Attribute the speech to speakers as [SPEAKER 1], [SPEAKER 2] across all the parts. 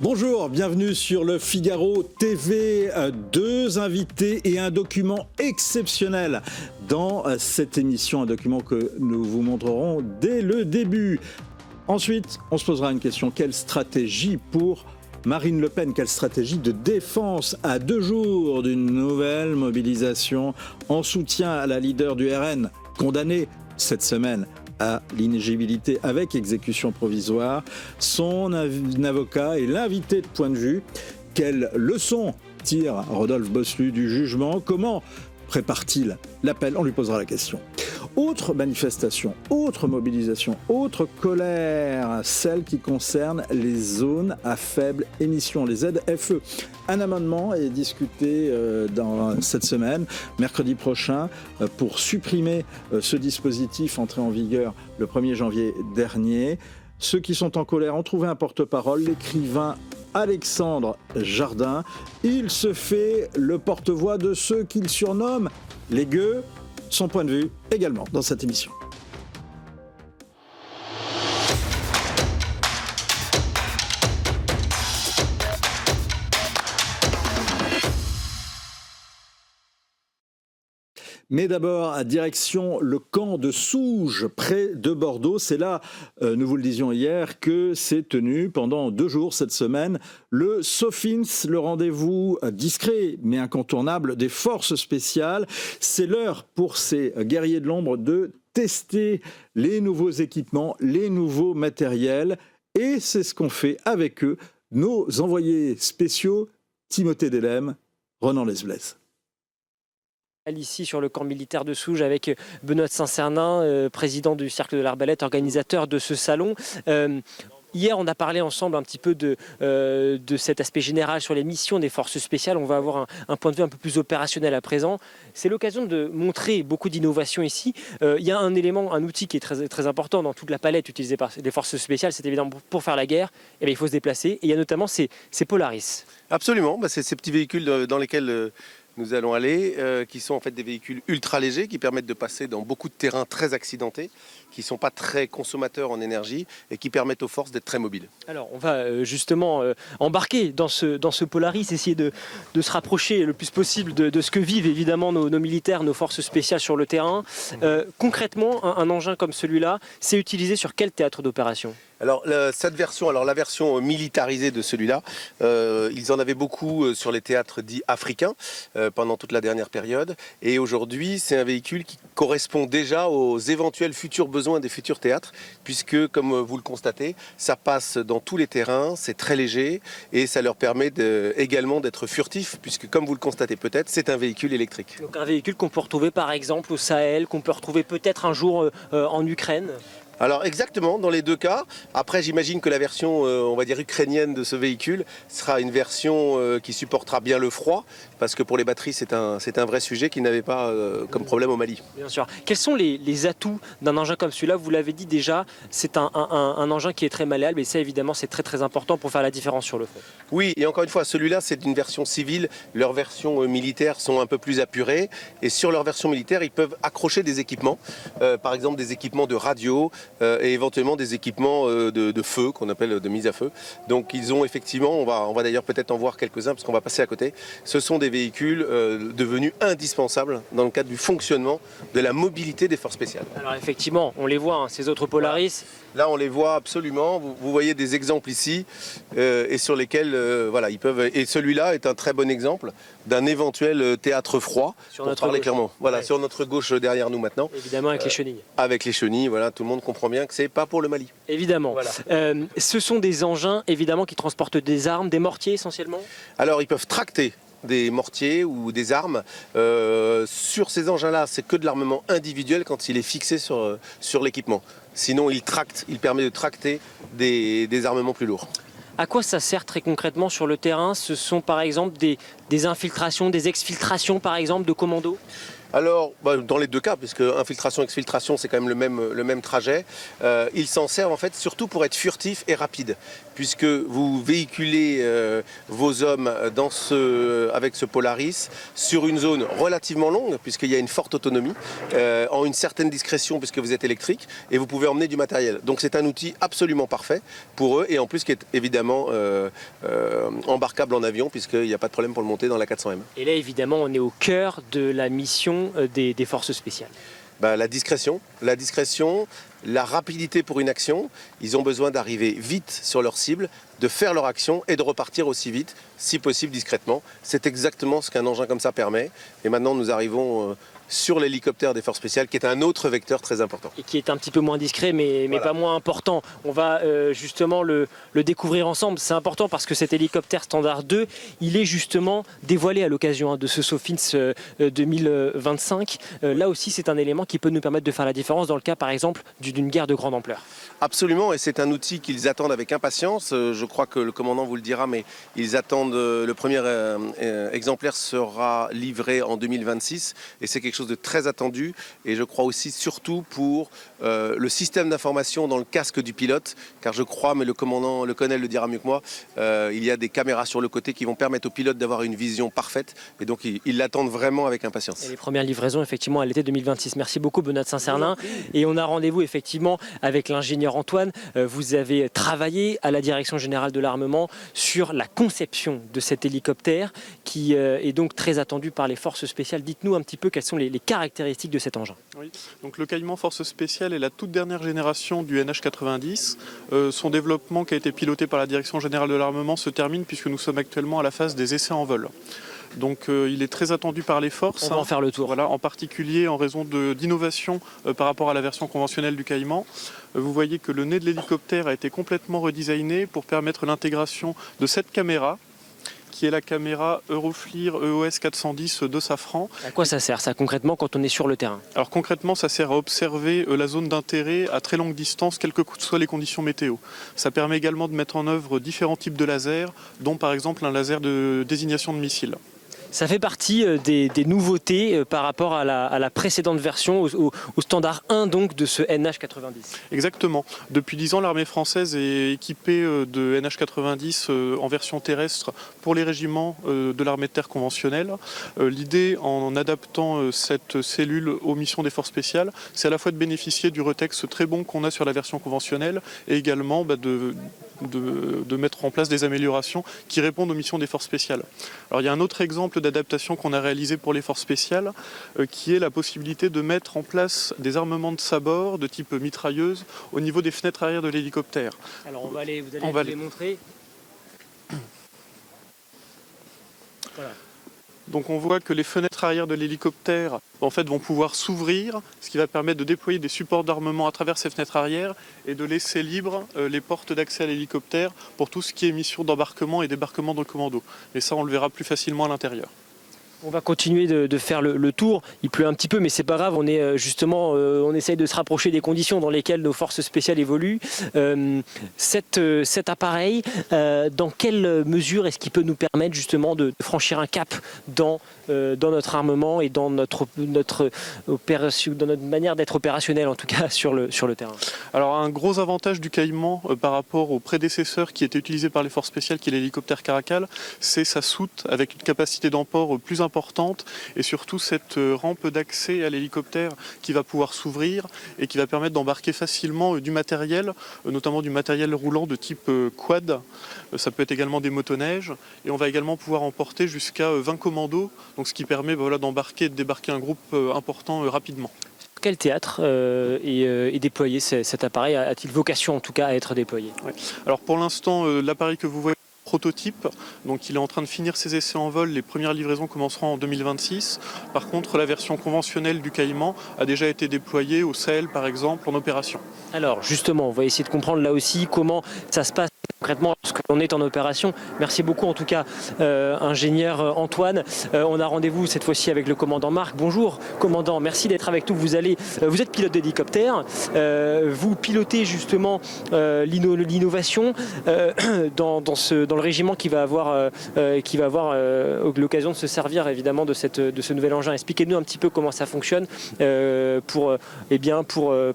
[SPEAKER 1] Bonjour, bienvenue sur le Figaro TV. Deux invités et un document exceptionnel dans cette émission, un document que nous vous montrerons dès le début. Ensuite, on se posera une question, quelle stratégie pour Marine Le Pen, quelle stratégie de défense à 2 jours d'une nouvelle mobilisation en soutien à la leader du RN, condamnée cette semaine à l'inéligibilité avec exécution provisoire. Son avocat est l'invité de Point de Vue. Quelle leçon tire Rodolphe Bosselut du jugement? Comment prépare-t-il l'appel? On lui posera la question. Autre manifestation, autre mobilisation, autre colère, celle qui concerne les zones à faible émission, les ZFE. Un amendement est discuté dans cette semaine, mercredi prochain, pour supprimer ce dispositif entré en vigueur le 1er janvier dernier. Ceux qui sont en colère ont trouvé un porte-parole, l'écrivain Alexandre Jardin. Il se fait le porte-voix de ceux qu'il surnomme les gueux. Son point de vue également dans cette émission. Mais d'abord, direction le camp de Souges, près de Bordeaux. C'est là, nous vous le disions hier, que s'est tenu pendant 2 jours cette semaine le SOFINS, le rendez-vous discret mais incontournable des forces spéciales. C'est l'heure pour ces guerriers de l'ombre de tester les nouveaux équipements, les nouveaux matériels. Et c'est ce qu'ont fait avec eux nos envoyés spéciaux, Timothée Delem, Ronan Lesblaise.
[SPEAKER 2] Ici sur le camp militaire de Souges avec Benoît de Saint-Cernin, président du Cercle de l'Arbalète, organisateur de ce salon. Hier, on a parlé ensemble un petit peu de cet aspect général sur les missions des forces spéciales. On va avoir un point de vue un peu plus opérationnel à présent. C'est l'occasion de montrer beaucoup d'innovations ici. Il y a un élément, un outil qui est très, très important dans toute la palette utilisée par les forces spéciales. C'est évidemment pour faire la guerre. Et bien, il faut se déplacer. Et il y a notamment ces Polaris.
[SPEAKER 3] Absolument, c'est ces petits véhicules dans lesquels nous allons aller, qui sont en fait des véhicules ultra légers qui permettent de passer dans beaucoup de terrains très accidentés, qui ne sont pas très consommateurs en énergie et qui permettent aux forces d'être très mobiles.
[SPEAKER 2] Alors on va justement embarquer dans ce Polaris, essayer de se rapprocher le plus possible de ce que vivent évidemment nos militaires, nos forces spéciales sur le terrain. Concrètement, un engin comme celui-là, c'est utilisé sur quel théâtre d'opération ?
[SPEAKER 3] Alors la version militarisée de celui-là, ils en avaient beaucoup sur les théâtres dits africains pendant toute la dernière période. Et aujourd'hui, c'est un véhicule qui correspond déjà aux éventuels futurs besoins des futurs théâtres, puisque, comme vous le constatez, ça passe dans tous les terrains, c'est très léger et ça leur permet également d'être furtifs, puisque, comme vous le constatez peut-être, c'est un véhicule électrique.
[SPEAKER 2] Donc un véhicule qu'on peut retrouver par exemple au Sahel, qu'on peut retrouver peut-être un jour en Ukraine.
[SPEAKER 3] Alors exactement, dans les 2 cas. Après, j'imagine que la version, on va dire, ukrainienne de ce véhicule sera une version qui supportera bien le froid, parce que pour les batteries, c'est un vrai sujet qu'ils n'avaient pas comme problème au Mali.
[SPEAKER 2] Bien sûr. Quels sont les atouts d'un engin comme celui-là? Vous l'avez dit déjà, c'est un engin qui est très malléable, et ça, évidemment, c'est très très important pour faire la différence sur le front.
[SPEAKER 3] Oui, et encore une fois, celui-là, c'est une version civile. Leurs versions militaires sont un peu plus apurées, et sur leur version militaire, ils peuvent accrocher des équipements, par exemple des équipements de radio, et éventuellement des équipements de feu, qu'on appelle de mise à feu. Donc ils ont effectivement, on va d'ailleurs peut-être en voir quelques-uns parce qu'on va passer à côté, ce sont des véhicules devenus indispensables dans le cadre du fonctionnement de la mobilité des forces spéciales.
[SPEAKER 2] Alors effectivement, on les voit, hein, ces autres Polaris.
[SPEAKER 3] Là on les voit absolument, vous voyez des exemples ici et sur lesquels ils peuvent. Et celui-là est un très bon exemple d'un éventuel théâtre froid,
[SPEAKER 2] sur
[SPEAKER 3] pour
[SPEAKER 2] notre
[SPEAKER 3] parler
[SPEAKER 2] gauche.
[SPEAKER 3] Clairement. Voilà, ouais. Sur notre gauche derrière nous maintenant.
[SPEAKER 2] Évidemment avec les chenilles.
[SPEAKER 3] Avec les chenilles, voilà, tout le monde comprend bien que c'est pas pour le Mali.
[SPEAKER 2] Évidemment. Voilà. Ce sont des engins évidemment qui transportent des armes, des mortiers essentiellement.
[SPEAKER 3] Alors ils peuvent tracter des mortiers ou des armes. Sur ces engins-là, c'est que de l'armement individuel quand il est fixé sur l'équipement. Sinon, il permet de tracter des armements plus lourds.
[SPEAKER 2] À quoi ça sert très concrètement sur le terrain? Ce sont par exemple des infiltrations, des exfiltrations par exemple de commandos?
[SPEAKER 3] Alors, dans les deux cas, puisque infiltration-exfiltration, c'est quand même le même trajet, ils s'en servent en fait surtout pour être furtifs et rapides, puisque vous véhiculez vos hommes avec ce Polaris sur une zone relativement longue, puisqu'il y a une forte autonomie, en une certaine discrétion, puisque vous êtes électrique, et vous pouvez emmener du matériel. Donc c'est un outil absolument parfait pour eux, et en plus qui est évidemment embarquable en avion, puisqu'il n'y a pas de problème pour le monter dans la 400M.
[SPEAKER 2] Et là, évidemment, on est au cœur de la mission des forces spéciales.
[SPEAKER 3] La discrétion, la rapidité pour une action. Ils ont besoin d'arriver vite sur leur cible, de faire leur action et de repartir aussi vite, si possible discrètement. C'est exactement ce qu'un engin comme ça permet. Et maintenant, nous arrivons sur l'hélicoptère des forces spéciales, qui est un autre vecteur très important.
[SPEAKER 2] Et qui est un petit peu moins discret, mais voilà, pas moins important. On va justement le découvrir ensemble. C'est important parce que cet hélicoptère Standard 2, il est justement dévoilé à l'occasion de ce SOFINS 2025. Là aussi, c'est un élément qui peut nous permettre de faire la différence dans le cas, par exemple, d'une guerre de grande ampleur.
[SPEAKER 3] Absolument, et c'est un outil qu'ils attendent avec impatience. Je crois que le commandant vous le dira, mais ils attendent, le premier exemplaire sera livré en 2026, et c'est quelque chose de très attendu, et je crois aussi surtout pour le système d'information dans le casque du pilote, car je crois, mais le colonel le dira mieux que moi, il y a des caméras sur le côté qui vont permettre au pilote d'avoir une vision parfaite, et donc ils l'attendent vraiment avec impatience.
[SPEAKER 2] Et les premières livraisons effectivement à l'été 2026. Merci beaucoup Benoît de Saint-Cernin, et on a rendez-vous effectivement avec l'ingénieur Antoine. Vous avez travaillé à la Direction Générale de l'Armement sur la conception de cet hélicoptère qui est donc très attendu par les forces spéciales. Dites-nous un petit peu quelles sont les caractéristiques de cet engin.
[SPEAKER 4] Oui, donc le Caïman Force Spéciale est la toute dernière génération du NH90. Son développement qui a été piloté par la Direction Générale de l'Armement se termine puisque nous sommes actuellement à la phase des essais en vol. Donc il est très attendu par les forces.
[SPEAKER 2] On va en faire le tour.
[SPEAKER 4] Voilà, en particulier en raison d'innovation par rapport à la version conventionnelle du Caïman. Vous voyez que le nez de l'hélicoptère a été complètement redesigné pour permettre l'intégration de cette caméra, qui est la caméra Euroflir EOS 410 de Safran.
[SPEAKER 2] À quoi ça sert ça concrètement quand on est sur le terrain?
[SPEAKER 4] Alors concrètement, ça sert à observer la zone d'intérêt à très longue distance, quelles que soient les conditions météo. Ça permet également de mettre en œuvre différents types de lasers, dont par exemple un laser de désignation de missiles.
[SPEAKER 2] Ça fait partie des nouveautés par rapport à la précédente version, au standard 1 donc de ce NH90.
[SPEAKER 4] Exactement. Depuis 10 ans, l'armée française est équipée de NH90 en version terrestre pour les régiments de l'armée de terre conventionnelle. L'idée, en adaptant cette cellule aux missions des forces spéciales, c'est à la fois de bénéficier du retex très bon qu'on a sur la version conventionnelle et également de mettre en place des améliorations qui répondent aux missions des forces spéciales. Alors il y a un autre exemple d'adaptation qu'on a réalisé pour les forces spéciales qui est la possibilité de mettre en place des armements de sabord de type mitrailleuse au niveau des fenêtres arrière de l'hélicoptère.
[SPEAKER 2] Alors vous allez les montrer. Voilà.
[SPEAKER 4] Donc on voit que les fenêtres arrière de l'hélicoptère en fait, vont pouvoir s'ouvrir, ce qui va permettre de déployer des supports d'armement à travers ces fenêtres arrière et de laisser libres les portes d'accès à l'hélicoptère pour tout ce qui est mission d'embarquement et débarquement de commando. Mais ça, on le verra plus facilement à l'intérieur.
[SPEAKER 2] On va continuer de faire le tour. Il pleut un petit peu, mais c'est pas grave. On est justement, on essaye de se rapprocher des conditions dans lesquelles nos forces spéciales évoluent. Cet appareil, dans quelle mesure est-ce qu'il peut nous permettre justement de franchir un cap dans notre armement et dans notre manière d'être opérationnel, en tout cas sur le terrain?
[SPEAKER 4] Alors un gros avantage du Caïman par rapport au prédécesseur qui était utilisé par les forces spéciales, qui est l'hélicoptère Caracal, c'est sa soute avec une capacité d'emport plus importante et surtout cette rampe d'accès à l'hélicoptère qui va pouvoir s'ouvrir et qui va permettre d'embarquer facilement du matériel, notamment du matériel roulant de type quad. Ça peut être également des motoneiges et on va également pouvoir emporter jusqu'à 20 commandos, donc ce qui permet d'embarquer et de débarquer un groupe important rapidement.
[SPEAKER 2] Quel théâtre est déployé cet appareil? A-t-il vocation en tout cas à être déployé?
[SPEAKER 4] Ouais. Alors pour l'instant, l'appareil que vous voyez prototype, donc il est en train de finir ses essais en vol, les premières livraisons commenceront en 2026. Par contre, la version conventionnelle du Caïman a déjà été déployée au Sahel par exemple en opération.
[SPEAKER 2] Alors justement, on va essayer de comprendre là aussi comment ça se passe concrètement lorsque l'on est en opération. Merci beaucoup en tout cas ingénieur Antoine. On a rendez-vous cette fois-ci avec le commandant Marc. Bonjour commandant, merci d'être avec nous. Vous êtes pilote d'hélicoptère, vous pilotez justement l'innovation dans le régiment qui va avoir l'occasion de se servir évidemment de ce nouvel engin. Expliquez-nous un petit peu comment ça fonctionne pour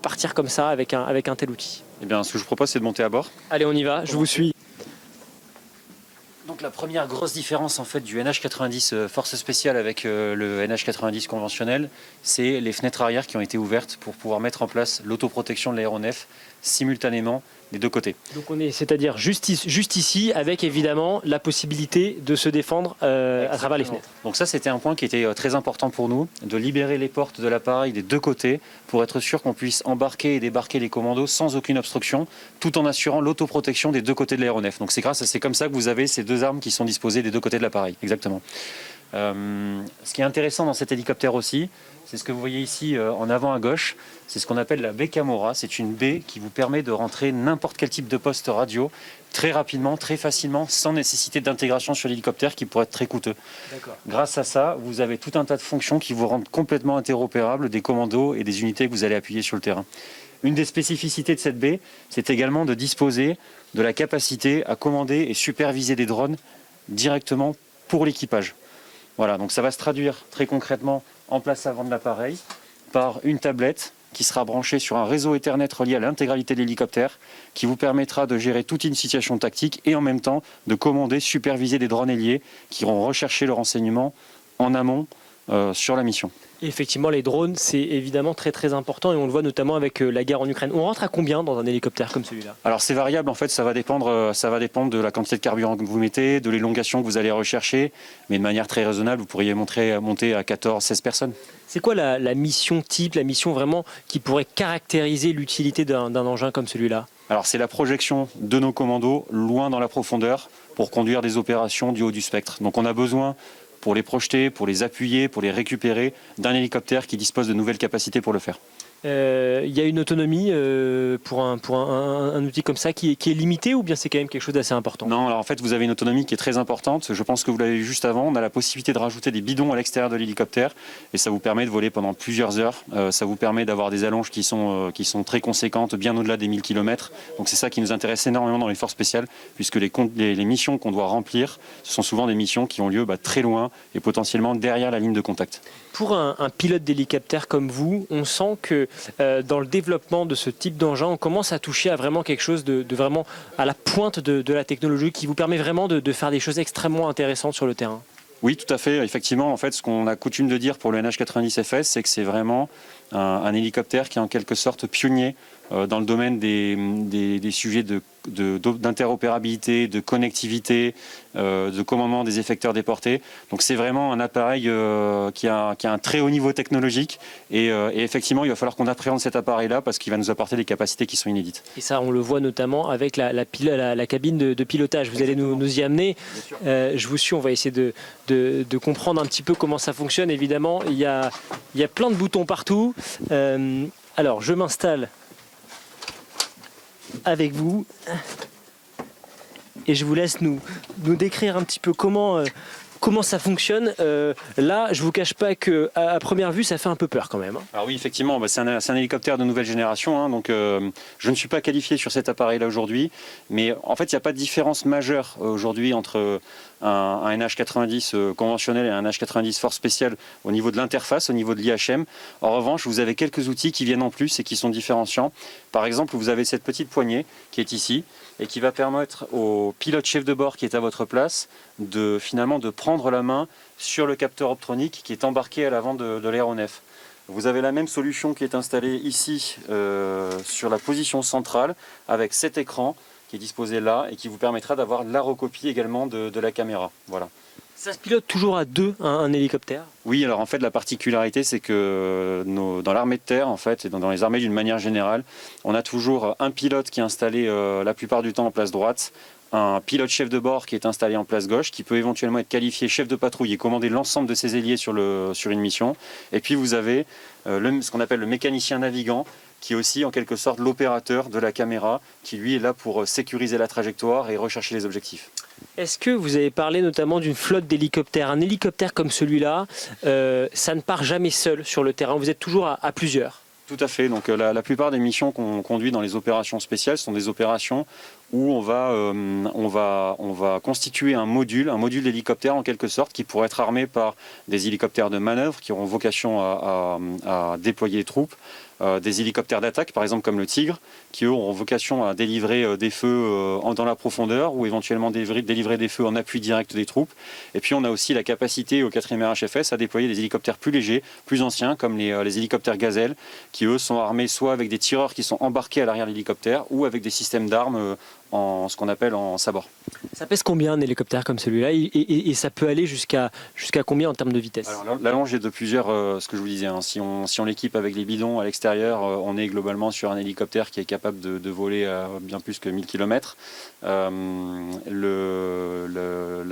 [SPEAKER 2] partir comme ça avec un tel outil.
[SPEAKER 5] Eh bien, ce que je vous propose, c'est de monter à bord.
[SPEAKER 2] Allez, on y va, je vous suis.
[SPEAKER 5] Donc la première grosse différence en fait du NH90 force spéciale avec le NH90 conventionnel, c'est les fenêtres arrière qui ont été ouvertes pour pouvoir mettre en place l'autoprotection de l'aéronef simultanément des deux côtés.
[SPEAKER 2] Donc on est, c'est-à-dire juste ici, avec évidemment la possibilité de se défendre à travers les fenêtres.
[SPEAKER 5] Donc ça, c'était un point qui était très important pour nous, de libérer les portes de l'appareil des deux côtés pour être sûr qu'on puisse embarquer et débarquer les commandos sans aucune obstruction, tout en assurant l'autoprotection des deux côtés de l'aéronef. Donc c'est comme ça que vous avez ces deux armes qui sont disposées des deux côtés de l'appareil, exactement. Ce qui est intéressant dans cet hélicoptère aussi, c'est ce que vous voyez ici en avant à gauche, c'est ce qu'on appelle la baie Camorra. C'est une baie qui vous permet de rentrer n'importe quel type de poste radio très rapidement, très facilement, sans nécessité d'intégration sur l'hélicoptère qui pourrait être très coûteux. Grâce à ça, vous avez tout un tas de fonctions qui vous rendent complètement interopérables des commandos et des unités que vous allez appuyer sur le terrain. Une des spécificités de cette baie, c'est également de disposer de la capacité à commander et superviser des drones directement pour l'équipage. Voilà, donc ça va se traduire très concrètement en place avant de l'appareil par une tablette qui sera branchée sur un réseau Ethernet relié à l'intégralité de l'hélicoptère qui vous permettra de gérer toute une situation tactique et en même temps de commander, superviser des drones ailiers qui iront rechercher le renseignement en amont sur la mission.
[SPEAKER 2] Et effectivement, les drones, c'est évidemment très très important et on le voit notamment avec la guerre en Ukraine. On rentre à combien dans un hélicoptère comme celui-là?
[SPEAKER 5] Alors c'est variable en fait, ça va dépendre de la quantité de carburant que vous mettez, de l'élongation que vous allez rechercher, mais de manière très raisonnable, vous pourriez monter à 14-16 personnes.
[SPEAKER 2] C'est quoi la mission type, la mission vraiment qui pourrait caractériser l'utilité d'un engin comme celui-là?
[SPEAKER 5] Alors c'est la projection de nos commandos loin dans la profondeur pour conduire des opérations du haut du spectre. Donc on a besoin, pour les projeter, pour les appuyer, pour les récupérer, d'un hélicoptère qui dispose de nouvelles capacités pour le faire.
[SPEAKER 2] Il y a une autonomie pour un outil comme ça qui est limitée ou bien c'est quand même quelque chose d'assez important?
[SPEAKER 5] Non, alors en fait vous avez une autonomie qui est très importante. Je pense que vous l'avez vu juste avant, on a la possibilité de rajouter des bidons à l'extérieur de l'hélicoptère et ça vous permet de voler pendant plusieurs heures. Ça vous permet d'avoir des allonges qui sont très conséquentes, bien au-delà des 1000 km. Donc c'est ça qui nous intéresse énormément dans les forces spéciales puisque les missions qu'on doit remplir, ce sont souvent des missions qui ont lieu très loin et potentiellement derrière la ligne de contact.
[SPEAKER 2] Pour un pilote d'hélicoptère comme vous, on sent que dans le développement de ce type d'engin, on commence à toucher à vraiment quelque chose de vraiment à la pointe de la technologie qui vous permet vraiment de faire des choses extrêmement intéressantes sur le terrain.
[SPEAKER 5] Oui, tout à fait. Effectivement, en fait, ce qu'on a coutume de dire pour le NH90 FS, c'est que c'est vraiment un hélicoptère qui est en quelque sorte pionnier dans le domaine des sujets d'interopérabilité, de connectivité, de commandement des effecteurs déportés. Donc c'est vraiment un appareil qui a un très haut niveau technologique et effectivement il va falloir qu'on appréhende cet appareil-là parce qu'il va nous apporter des capacités qui sont inédites.
[SPEAKER 2] Et ça on le voit notamment avec la cabine de pilotage. Vous allez nous y amener. Je vous suis, on va essayer de comprendre un petit peu comment ça fonctionne. Évidemment, il y a plein de boutons partout. Alors je m'installe avec vous et je vous laisse nous décrire un petit peu comment ça fonctionne. Là, je vous cache pas que à première vue, ça fait un peu peur quand même.
[SPEAKER 5] Alors oui, effectivement, c'est un hélicoptère de nouvelle génération, donc je ne suis pas qualifié sur cet appareil-là aujourd'hui, mais en fait, il n'y a pas de différence majeure aujourd'hui entre un NH90 conventionnel et un NH90 force spéciale au niveau de l'interface, au niveau de l'IHM. En revanche, vous avez quelques outils qui viennent en plus et qui sont différenciants. Par exemple, vous avez cette petite poignée qui est ici et qui va permettre au pilote chef de bord qui est à votre place de prendre la main sur le capteur optronique qui est embarqué à l'avant de l'aéronef. Vous avez la même solution qui est installée ici sur la position centrale avec cet écran qui est disposé là et qui vous permettra d'avoir la recopie également de la caméra. Voilà.
[SPEAKER 2] Ça se pilote toujours à deux, un hélicoptère?
[SPEAKER 5] Oui, alors en fait la particularité c'est que dans l'armée de terre en fait et dans les armées d'une manière générale, on a toujours un pilote qui est installé la plupart du temps en place droite, un pilote chef de bord qui est installé en place gauche, qui peut éventuellement être qualifié chef de patrouille et commander l'ensemble de ses ailiers sur une mission. Et puis vous avez ce qu'on appelle le mécanicien navigant, qui est aussi en quelque sorte l'opérateur de la caméra, qui lui est là pour sécuriser la trajectoire et rechercher les objectifs.
[SPEAKER 2] Est-ce que vous avez parlé notamment d'une flotte d'hélicoptères? Un hélicoptère comme celui-là, ça ne part jamais seul sur le terrain, vous êtes toujours à plusieurs?
[SPEAKER 5] Tout à fait, donc la plupart des missions qu'on conduit dans les opérations spéciales sont des opérations où on va constituer un module d'hélicoptère en quelque sorte, qui pourrait être armé par des hélicoptères de manœuvre qui auront vocation à déployer les troupes, des hélicoptères d'attaque, par exemple comme le Tigre, qui eux auront vocation à délivrer des feux dans la profondeur ou éventuellement délivrer des feux en appui direct des troupes. Et puis on a aussi la capacité au 4e RHFS à déployer des hélicoptères plus légers, plus anciens, comme les hélicoptères Gazelle, qui eux sont armés soit avec des tireurs qui sont embarqués à l'arrière de l'hélicoptère ou avec des systèmes d'armes en ce qu'on appelle en sabord.
[SPEAKER 2] Ça pèse combien un hélicoptère comme celui-là et ça peut aller jusqu'à combien en termes de vitesse?
[SPEAKER 5] Alors, la longe est de plusieurs, ce que je vous disais, hein. Si on l'équipe avec les bidons à l'extérieur, on est globalement sur un hélicoptère qui est capable de voler à bien plus que 1000 km. La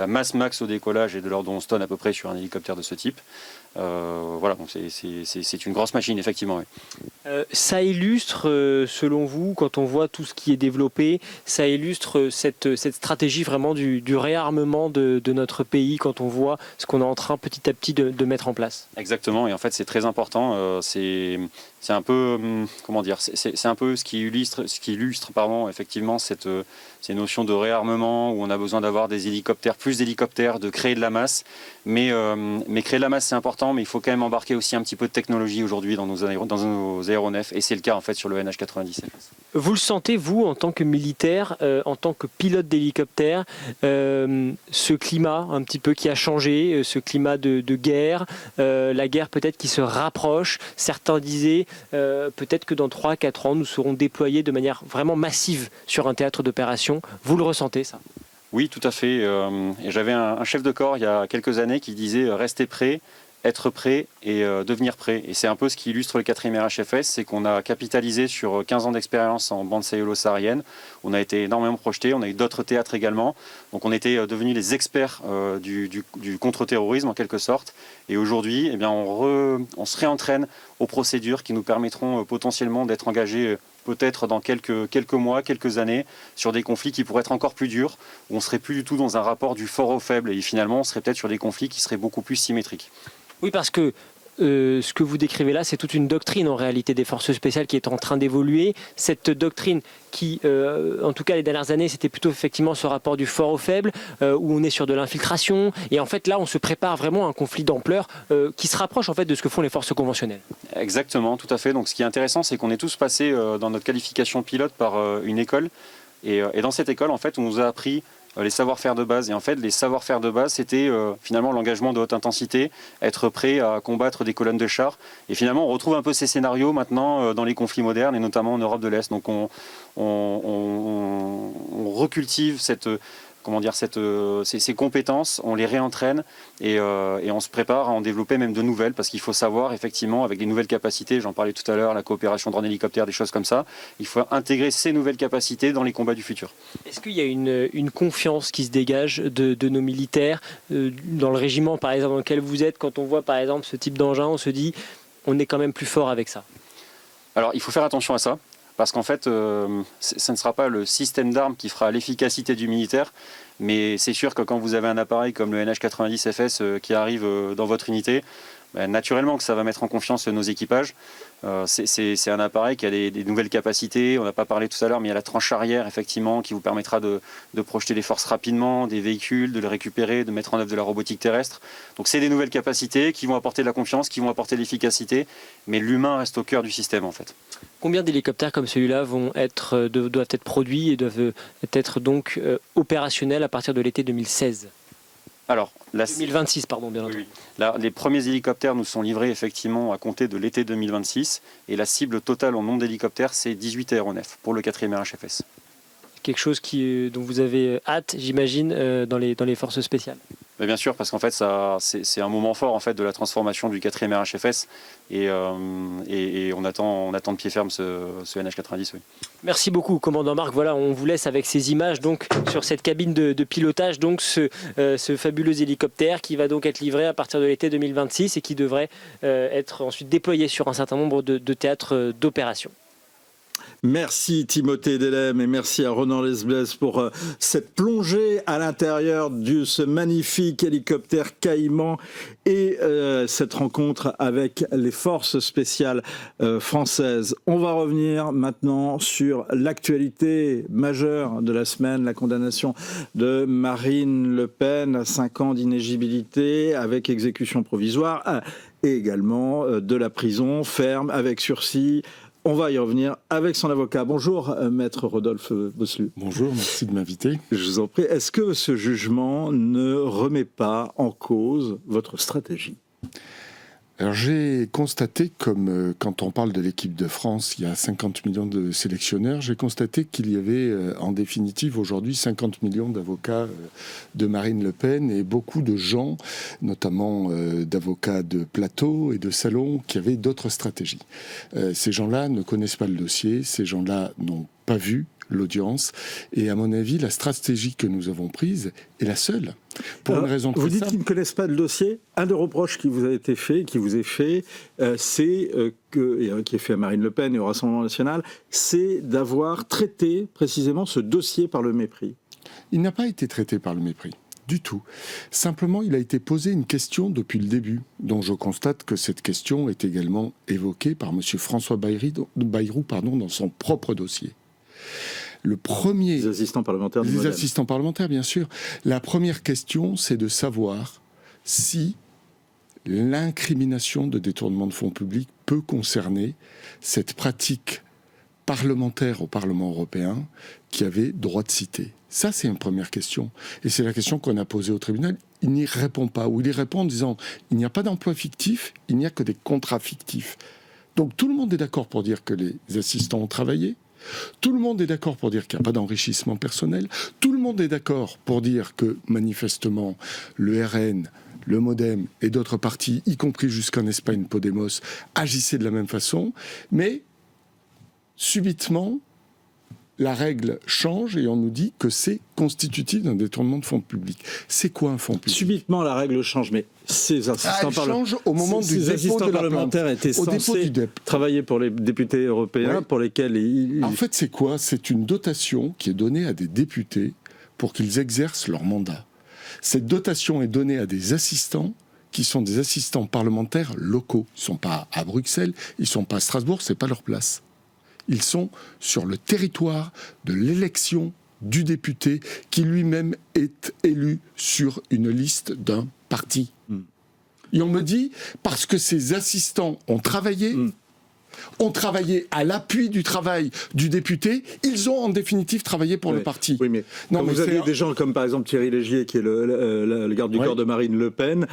[SPEAKER 5] masse max au décollage est de l'ordre de 11 tonnes à peu près sur un hélicoptère de ce type. Voilà, donc c'est une grosse machine, effectivement. Oui.
[SPEAKER 2] Ça illustre, selon vous, quand on voit tout ce qui est développé, ça illustre cette stratégie vraiment du réarmement de notre pays quand on voit ce qu'on est en train petit à petit de mettre en place.
[SPEAKER 5] Exactement, et en fait c'est très important. C'est un peu, comment dire, c'est un peu ce qui illustre effectivement ces notions de réarmement où on a besoin d'avoir des hélicoptères, plus d'hélicoptères, de créer de la masse. Mais créer de la masse c'est important, mais il faut quand même embarquer aussi un petit peu de technologie aujourd'hui dans nos aéronefs, et c'est le cas en fait sur le NH90.
[SPEAKER 2] Vous le sentez, vous, en tant que militaire, en tant que pilote d'hélicoptère, ce climat un petit peu qui a changé, ce climat de guerre, la guerre peut-être qui se rapproche. Certains disaient peut-être que dans 3-4 ans, nous serons déployés de manière vraiment massive sur un théâtre d'opération. Vous le ressentez, ça?
[SPEAKER 5] Oui, tout à fait. Et j'avais un chef de corps il y a quelques années qui disait restez prêt, être prêt et devenir prêt. Et c'est un peu ce qui illustre le 4e RHFS, c'est qu'on a capitalisé sur 15 ans d'expérience en bande sahélo-saharienne. On a été énormément projeté, on a eu d'autres théâtres également. Donc on était devenus les experts du contre-terrorisme en quelque sorte. Et aujourd'hui, eh bien, on se réentraîne aux procédures qui nous permettront potentiellement d'être engagés peut-être dans quelques mois, quelques années, sur des conflits qui pourraient être encore plus durs, où on ne serait plus du tout dans un rapport du fort au faible, et finalement on serait peut-être sur des conflits qui seraient beaucoup plus symétriques.
[SPEAKER 2] Oui, parce que ce que vous décrivez là, c'est toute une doctrine en réalité des forces spéciales qui est en train d'évoluer. Cette doctrine qui, en tout cas les dernières années, c'était plutôt effectivement ce rapport du fort au faible, où on est sur de l'infiltration. Et en fait là, on se prépare vraiment à un conflit d'ampleur qui se rapproche en fait de ce que font les forces conventionnelles.
[SPEAKER 5] Exactement, tout à fait. Donc ce qui est intéressant, c'est qu'on est tous passés dans notre qualification pilote par une école. Et dans cette école, en fait, on nous a appris les savoir-faire de base. Et en fait, les savoir-faire de base, c'était finalement l'engagement de haute intensité, être prêt à combattre des colonnes de chars. Et finalement, on retrouve un peu ces scénarios maintenant dans les conflits modernes, et notamment en Europe de l'Est. Donc on recultive ces compétences, on les réentraîne et on se prépare à en développer même de nouvelles, parce qu'il faut savoir effectivement, avec des nouvelles capacités, j'en parlais tout à l'heure, la coopération drone-hélicoptère, des choses comme ça, il faut intégrer ces nouvelles capacités dans les combats du futur.
[SPEAKER 2] Est-ce qu'il y a une confiance qui se dégage de nos militaires dans le régiment par exemple dans lequel vous êtes, quand on voit par exemple ce type d'engin, on se dit on est quand même plus fort avec ça?
[SPEAKER 5] Alors il faut faire attention à ça. Parce qu'en fait, ce ne sera pas le système d'armes qui fera l'efficacité du militaire, mais c'est sûr que quand vous avez un appareil comme le NH90FS qui arrive dans votre unité, naturellement que ça va mettre en confiance nos équipages. C'est un appareil qui a des nouvelles capacités. On n'a pas parlé tout à l'heure, mais il y a la tranche arrière, effectivement, qui vous permettra de projeter des forces rapidement, des véhicules, de les récupérer, de mettre en œuvre de la robotique terrestre. Donc c'est des nouvelles capacités qui vont apporter de la confiance, qui vont apporter de l'efficacité, mais l'humain reste au cœur du système, en fait.
[SPEAKER 2] Combien d'éhélicoptères comme celui-là doivent être produits et doivent être donc opérationnels à partir de l'été 2016?
[SPEAKER 5] Alors,
[SPEAKER 2] 2026, pardon, bien entendu.
[SPEAKER 5] Oui. Là, les premiers hélicoptères nous sont livrés effectivement à compter de l'été 2026, et la cible totale en nombre d'hélicoptères, c'est 18 aéronefs pour le 4e RHFS. Quelque chose
[SPEAKER 2] dont vous avez hâte, j'imagine, dans les forces spéciales.
[SPEAKER 5] Mais bien sûr, parce qu'en fait, c'est un moment fort en fait, de la transformation du 4e RHFS, et on attend de pied ferme ce NH90. Oui.
[SPEAKER 2] Merci beaucoup, commandant Marc. Voilà, on vous laisse avec ces images donc, sur cette cabine de pilotage, donc ce fabuleux hélicoptère qui va donc être livré à partir de l'été 2026 et qui devrait être ensuite déployé sur un certain nombre de théâtres d'opération.
[SPEAKER 1] Merci Timothée Delem et merci à Ronan Lesbles pour cette plongée à l'intérieur de ce magnifique hélicoptère Caïman et cette rencontre avec les forces spéciales françaises. On va revenir maintenant sur l'actualité majeure de la semaine, la condamnation de Marine Le Pen à 5 ans d'inéligibilité avec exécution provisoire et également de la prison ferme avec sursis. On va y revenir avec son avocat. Bonjour, maître Rodolphe Bosselut.
[SPEAKER 6] Bonjour, merci de m'inviter.
[SPEAKER 1] Je vous en prie. Est-ce que ce jugement ne remet pas en cause votre stratégie ?
[SPEAKER 6] Alors j'ai constaté, comme quand on parle de l'équipe de France, il y a 50 millions de sélectionneurs, j'ai constaté qu'il y avait en définitive aujourd'hui 50 millions d'avocats de Marine Le Pen et beaucoup de gens, notamment d'avocats de plateau et de salon, qui avaient d'autres stratégies. Ces gens-là ne connaissent pas le dossier, ces gens-là n'ont pas vu l'audience, et à mon avis, la stratégie que nous avons prise est la seule. Pour une raison très simple.
[SPEAKER 1] Vous dites qu'ils ne connaissent pas le dossier. Un des reproches qui vous a été fait, qui vous est fait, c'est qui est fait à Marine Le Pen et au Rassemblement national, c'est d'avoir traité précisément ce dossier par le mépris.
[SPEAKER 6] Il n'a pas été traité par le mépris. Du tout. Simplement, il a été posé une question depuis le début, dont je constate que cette question est également évoquée par M. François Bayrou dans son propre dossier. Le premier...
[SPEAKER 1] Les assistants parlementaires.
[SPEAKER 6] Les assistants parlementaires, bien sûr. La première question, c'est de savoir si l'incrimination de détournement de fonds publics peut concerner cette pratique parlementaire au Parlement européen qui avait droit de citer. Ça, c'est une première question. Et c'est la question qu'on a posée au tribunal. Il n'y répond pas. Ou il y répond en disant il n'y a pas d'emploi fictif, il n'y a que des contrats fictifs. Donc tout le monde est d'accord pour dire que les assistants ont travaillé. Tout le monde est d'accord pour dire qu'il n'y a pas d'enrichissement personnel. Tout le monde est d'accord pour dire que, manifestement, le RN, le MoDem et d'autres partis, y compris jusqu'en Espagne, Podemos, agissaient de la même façon. Mais, subitement, la règle change et on nous dit que c'est constitutif d'un détournement de fonds publics. C'est quoi un fonds public ?
[SPEAKER 1] Subitement, la règle change, mais ces assistants parlementaires étaient censés travailler pour les députés européens, pour lesquels
[SPEAKER 6] En fait, c'est quoi ? C'est une dotation qui est donnée à des députés pour qu'ils exercent leur mandat. Cette dotation est donnée à des assistants qui sont des assistants parlementaires locaux. Ils ne sont pas à Bruxelles, ils ne sont pas à Strasbourg, ce n'est pas leur place. Ils sont sur le territoire de l'élection du député qui lui-même est élu sur une liste d'un parti. Et on me dit, parce que ces assistants ont travaillé à l'appui du travail du député, ils ont en définitive travaillé pour le parti.
[SPEAKER 1] Oui, mais vous avez des gens comme par exemple Thierry Légier, qui est le garde du corps de Marine Le Pen.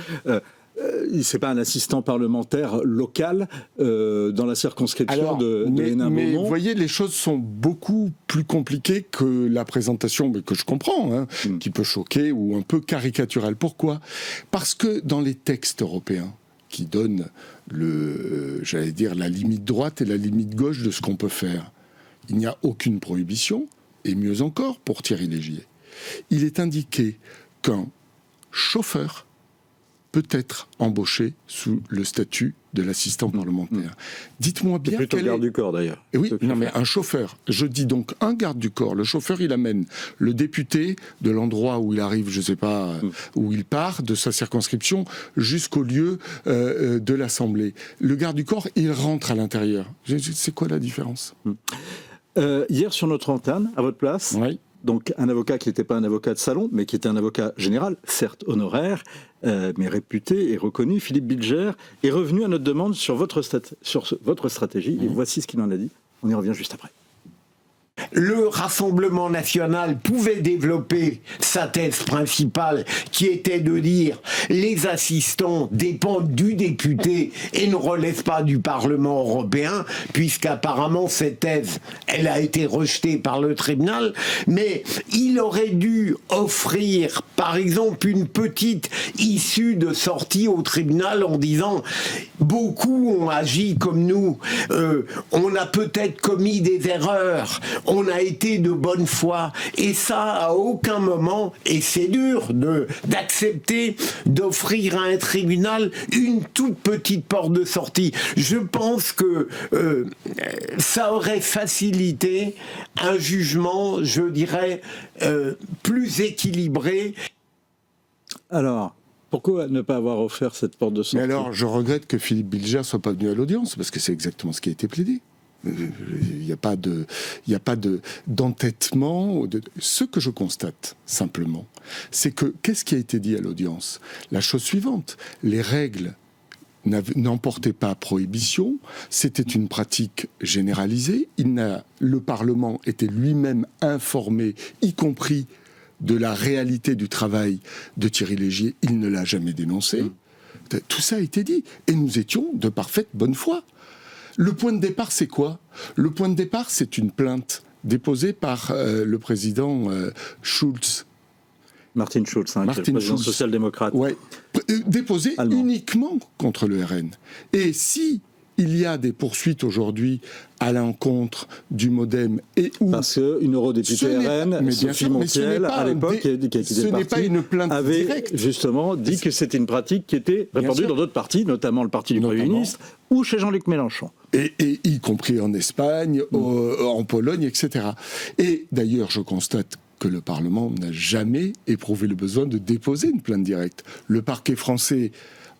[SPEAKER 1] C'est pas un assistant parlementaire local dans la circonscription de Hénin-Beaumont.
[SPEAKER 6] Mais vous voyez, les choses sont beaucoup plus compliquées que la présentation, mais que je comprends, qui peut choquer ou un peu caricaturale. Pourquoi ? Parce que dans les textes européens qui donnent la limite droite et la limite gauche de ce qu'on peut faire, il n'y a aucune prohibition, et mieux encore pour Thierry Légier. Il est indiqué qu'un chauffeur peut être embauché sous le statut de l'assistant parlementaire. Dites-moi bien...
[SPEAKER 1] C'est plutôt garde du corps, d'ailleurs.
[SPEAKER 6] Et oui, non mais un chauffeur. Je dis donc un garde du corps. Le chauffeur, il amène le député de l'endroit où il arrive, je ne sais pas, où il part, de sa circonscription, jusqu'au lieu de l'Assemblée. Le garde du corps, il rentre à l'intérieur. C'est quoi la différence ?
[SPEAKER 1] Hier, sur notre antenne, à votre place...
[SPEAKER 6] Oui.
[SPEAKER 1] Donc un avocat qui n'était pas un avocat de salon, mais qui était un avocat général, certes honoraire, mais réputé et reconnu, Philippe Bilger, est revenu à notre demande sur votre stratégie. Et voici ce qu'il en a dit. On y revient juste après.
[SPEAKER 7] Le Rassemblement national pouvait développer sa thèse principale qui était de dire les assistants dépendent du député et ne relèvent pas du Parlement européen, puisqu'apparemment cette thèse, elle a été rejetée par le tribunal, mais il aurait dû offrir par exemple une petite issue de sortie au tribunal en disant beaucoup ont agi comme nous, on a peut-être commis des erreurs, on a été de bonne foi. Et ça, à aucun moment, et c'est dur d'accepter d'offrir à un tribunal une toute petite porte de sortie. Je pense que ça aurait facilité un jugement, je dirais, plus équilibré.
[SPEAKER 1] Alors, pourquoi ne pas avoir offert cette porte de sortie ?
[SPEAKER 6] Mais alors, je regrette que Philippe Bilger soit pas venu à l'audience, parce que c'est exactement ce qui a été plaidé. Il n'y a pas d'entêtement. Ce que je constate, simplement, c'est que, qu'est-ce qui a été dit à l'audience ? La chose suivante, les règles n'emportait pas prohibition, c'était une pratique généralisée, le Parlement était lui-même informé, y compris de la réalité du travail de Thierry Légier, il ne l'a jamais dénoncé. Tout ça a été dit, et nous étions de parfaite bonne foi. Le point de départ, c'est quoi ? Le point de départ, c'est une plainte déposée par le président Schulz.
[SPEAKER 1] Martin Schulz, qui est le président social-démocrate.
[SPEAKER 6] Ouais. Déposée
[SPEAKER 1] allemand.
[SPEAKER 6] Uniquement contre le RN. Et si il y a des poursuites aujourd'hui à l'encontre du MoDem et où...
[SPEAKER 1] Parce qu'une eurodéputée RN, Sophie Montiel, à l'époque, qui a quitté le parti,
[SPEAKER 6] pas une plainte
[SPEAKER 1] avait
[SPEAKER 6] directe.
[SPEAKER 1] justement dit que c'était une pratique qui était répandue dans d'autres partis, notamment le parti du Premier ministre, ou chez Jean-Luc Mélenchon.
[SPEAKER 6] Et y compris en Espagne, en Pologne, etc. Et d'ailleurs, je constate que le Parlement n'a jamais éprouvé le besoin de déposer une plainte directe. Le parquet français,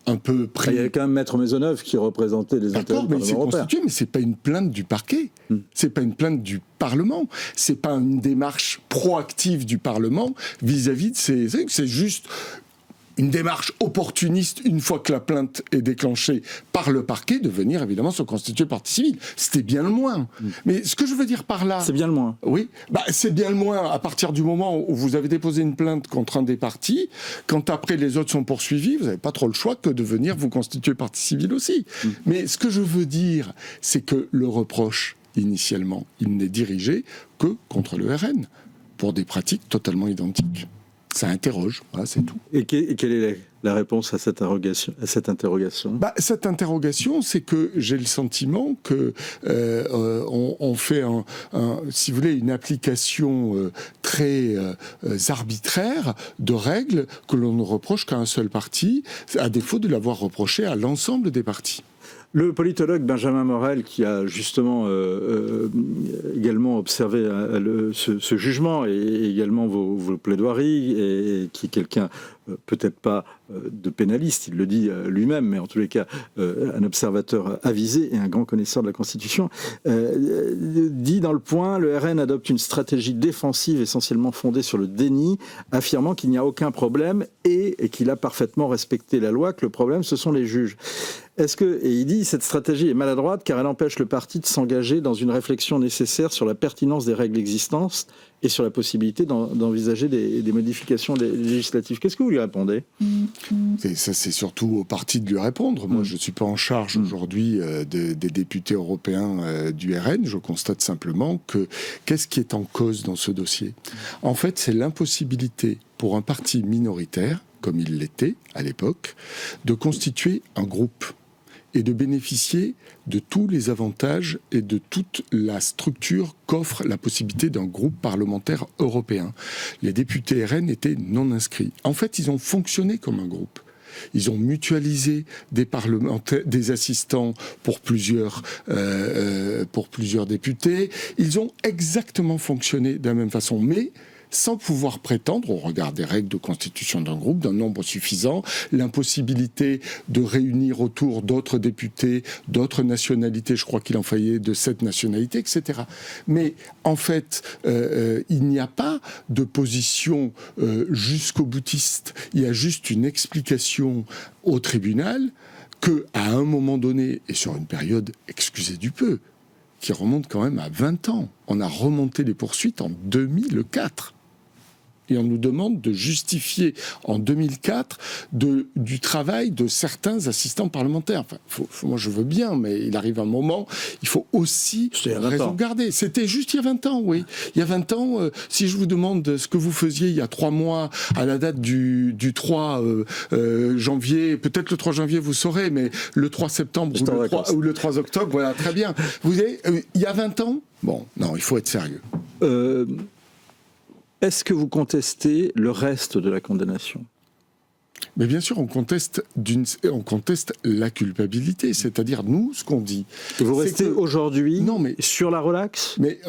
[SPEAKER 6] un peu
[SPEAKER 1] Il y avait quand même Maître Maisonneuve qui représentait les intérêts du Parlement européen.
[SPEAKER 6] Mais c'est pas une plainte du parquet, c'est pas une plainte du Parlement, c'est pas une démarche proactive du Parlement vis-à-vis de ces... C'est juste une démarche opportuniste, une fois que la plainte est déclenchée par le parquet, de venir évidemment se constituer partie civile. C'était bien le moins. Mais ce que je veux dire par là...
[SPEAKER 1] C'est bien le moins.
[SPEAKER 6] Oui, c'est bien le moins à partir du moment où vous avez déposé une plainte contre un des partis, quand après les autres sont poursuivis, vous n'avez pas trop le choix que de venir vous constituer partie civile aussi. Mais ce que je veux dire, c'est que le reproche, initialement, il n'est dirigé que contre le RN, pour des pratiques totalement identiques. Ça interroge, voilà, c'est tout.
[SPEAKER 1] Et quelle est la réponse à cette interrogation ?
[SPEAKER 6] Cette interrogation, c'est que j'ai le sentiment que on fait, si vous voulez, une application très arbitraire de règles que l'on ne reproche qu'à un seul parti, à défaut de l'avoir reproché à l'ensemble des partis.
[SPEAKER 1] Le politologue Benjamin Morel, qui a justement également observé ce jugement et également vos plaidoiries, et qui est quelqu'un, peut-être pas de pénaliste, il le dit lui-même, mais en tous les cas un observateur avisé et un grand connaisseur de la Constitution, dit dans Le Point, le RN adopte une stratégie défensive essentiellement fondée sur le déni, affirmant qu'il n'y a aucun problème et qu'il a parfaitement respecté la loi, que le problème ce sont les juges. Et il dit, cette stratégie est maladroite car elle empêche le parti de s'engager dans une réflexion nécessaire sur la pertinence des règles existantes et sur la possibilité d'envisager des modifications législatives. Qu'est-ce que vous lui répondez ?
[SPEAKER 6] Ça, c'est surtout au parti de lui répondre. Moi, je ne suis pas en charge aujourd'hui des députés européens du RN. Je constate simplement que qu'est-ce qui est en cause dans ce dossier ? En fait, c'est l'impossibilité pour un parti minoritaire, comme il l'était à l'époque, de constituer un groupe et de bénéficier de tous les avantages et de toute la structure qu'offre la possibilité d'un groupe parlementaire européen. Les députés RN étaient non inscrits. En fait, ils ont fonctionné comme un groupe. Ils ont mutualisé des parlementaires, des assistants pour plusieurs députés. Ils ont exactement fonctionné de la même façon, mais sans pouvoir prétendre, au regard des règles de constitution d'un groupe, d'un nombre suffisant, l'impossibilité de réunir autour d'autres députés, d'autres nationalités, je crois qu'il en fallait de 7 nationalités, etc. Mais en fait, il n'y a pas de position jusqu'au boutiste. Il y a juste une explication au tribunal que, à un moment donné, et sur une période, excusez du peu, qui remonte quand même à 20 ans, on a remonté les poursuites en 2004. et on nous demande de justifier en 2004 du travail de certains assistants parlementaires. Enfin, moi je veux bien, mais il arrive un moment, il faut aussi raison garder. C'était juste il y a 20 ans, oui. Il y a 20 ans, si je vous demande ce que vous faisiez il y a 3 mois, à la date du 3 janvier, peut-être le 3 janvier vous saurez, mais le 3 septembre ou le 3 octobre, voilà, très bien. Vous avez, il y a 20 ans, bon, non, il faut être sérieux.
[SPEAKER 1] Est-ce que vous contestez le reste de la condamnation ?
[SPEAKER 6] Mais bien sûr, on conteste la culpabilité, c'est-à-dire nous, ce qu'on dit.
[SPEAKER 1] Et vous restez aujourd'hui sur la relaxe ?
[SPEAKER 6] Mais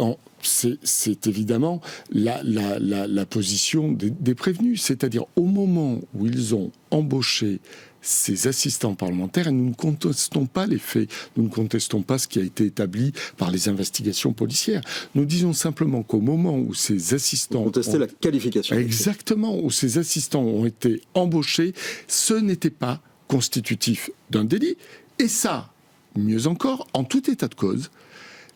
[SPEAKER 6] c'est évidemment la position des prévenus, c'est-à-dire au moment où ils ont embauché ces assistants parlementaires, et nous ne contestons pas les faits, nous ne contestons pas ce qui a été établi par les investigations policières. Nous disons simplement qu'au moment où ces assistants...
[SPEAKER 1] Vous contestez la qualification.
[SPEAKER 6] Exactement, où ces assistants ont été embauchés, ce n'était pas constitutif d'un délit. Et ça, mieux encore, en tout état de cause,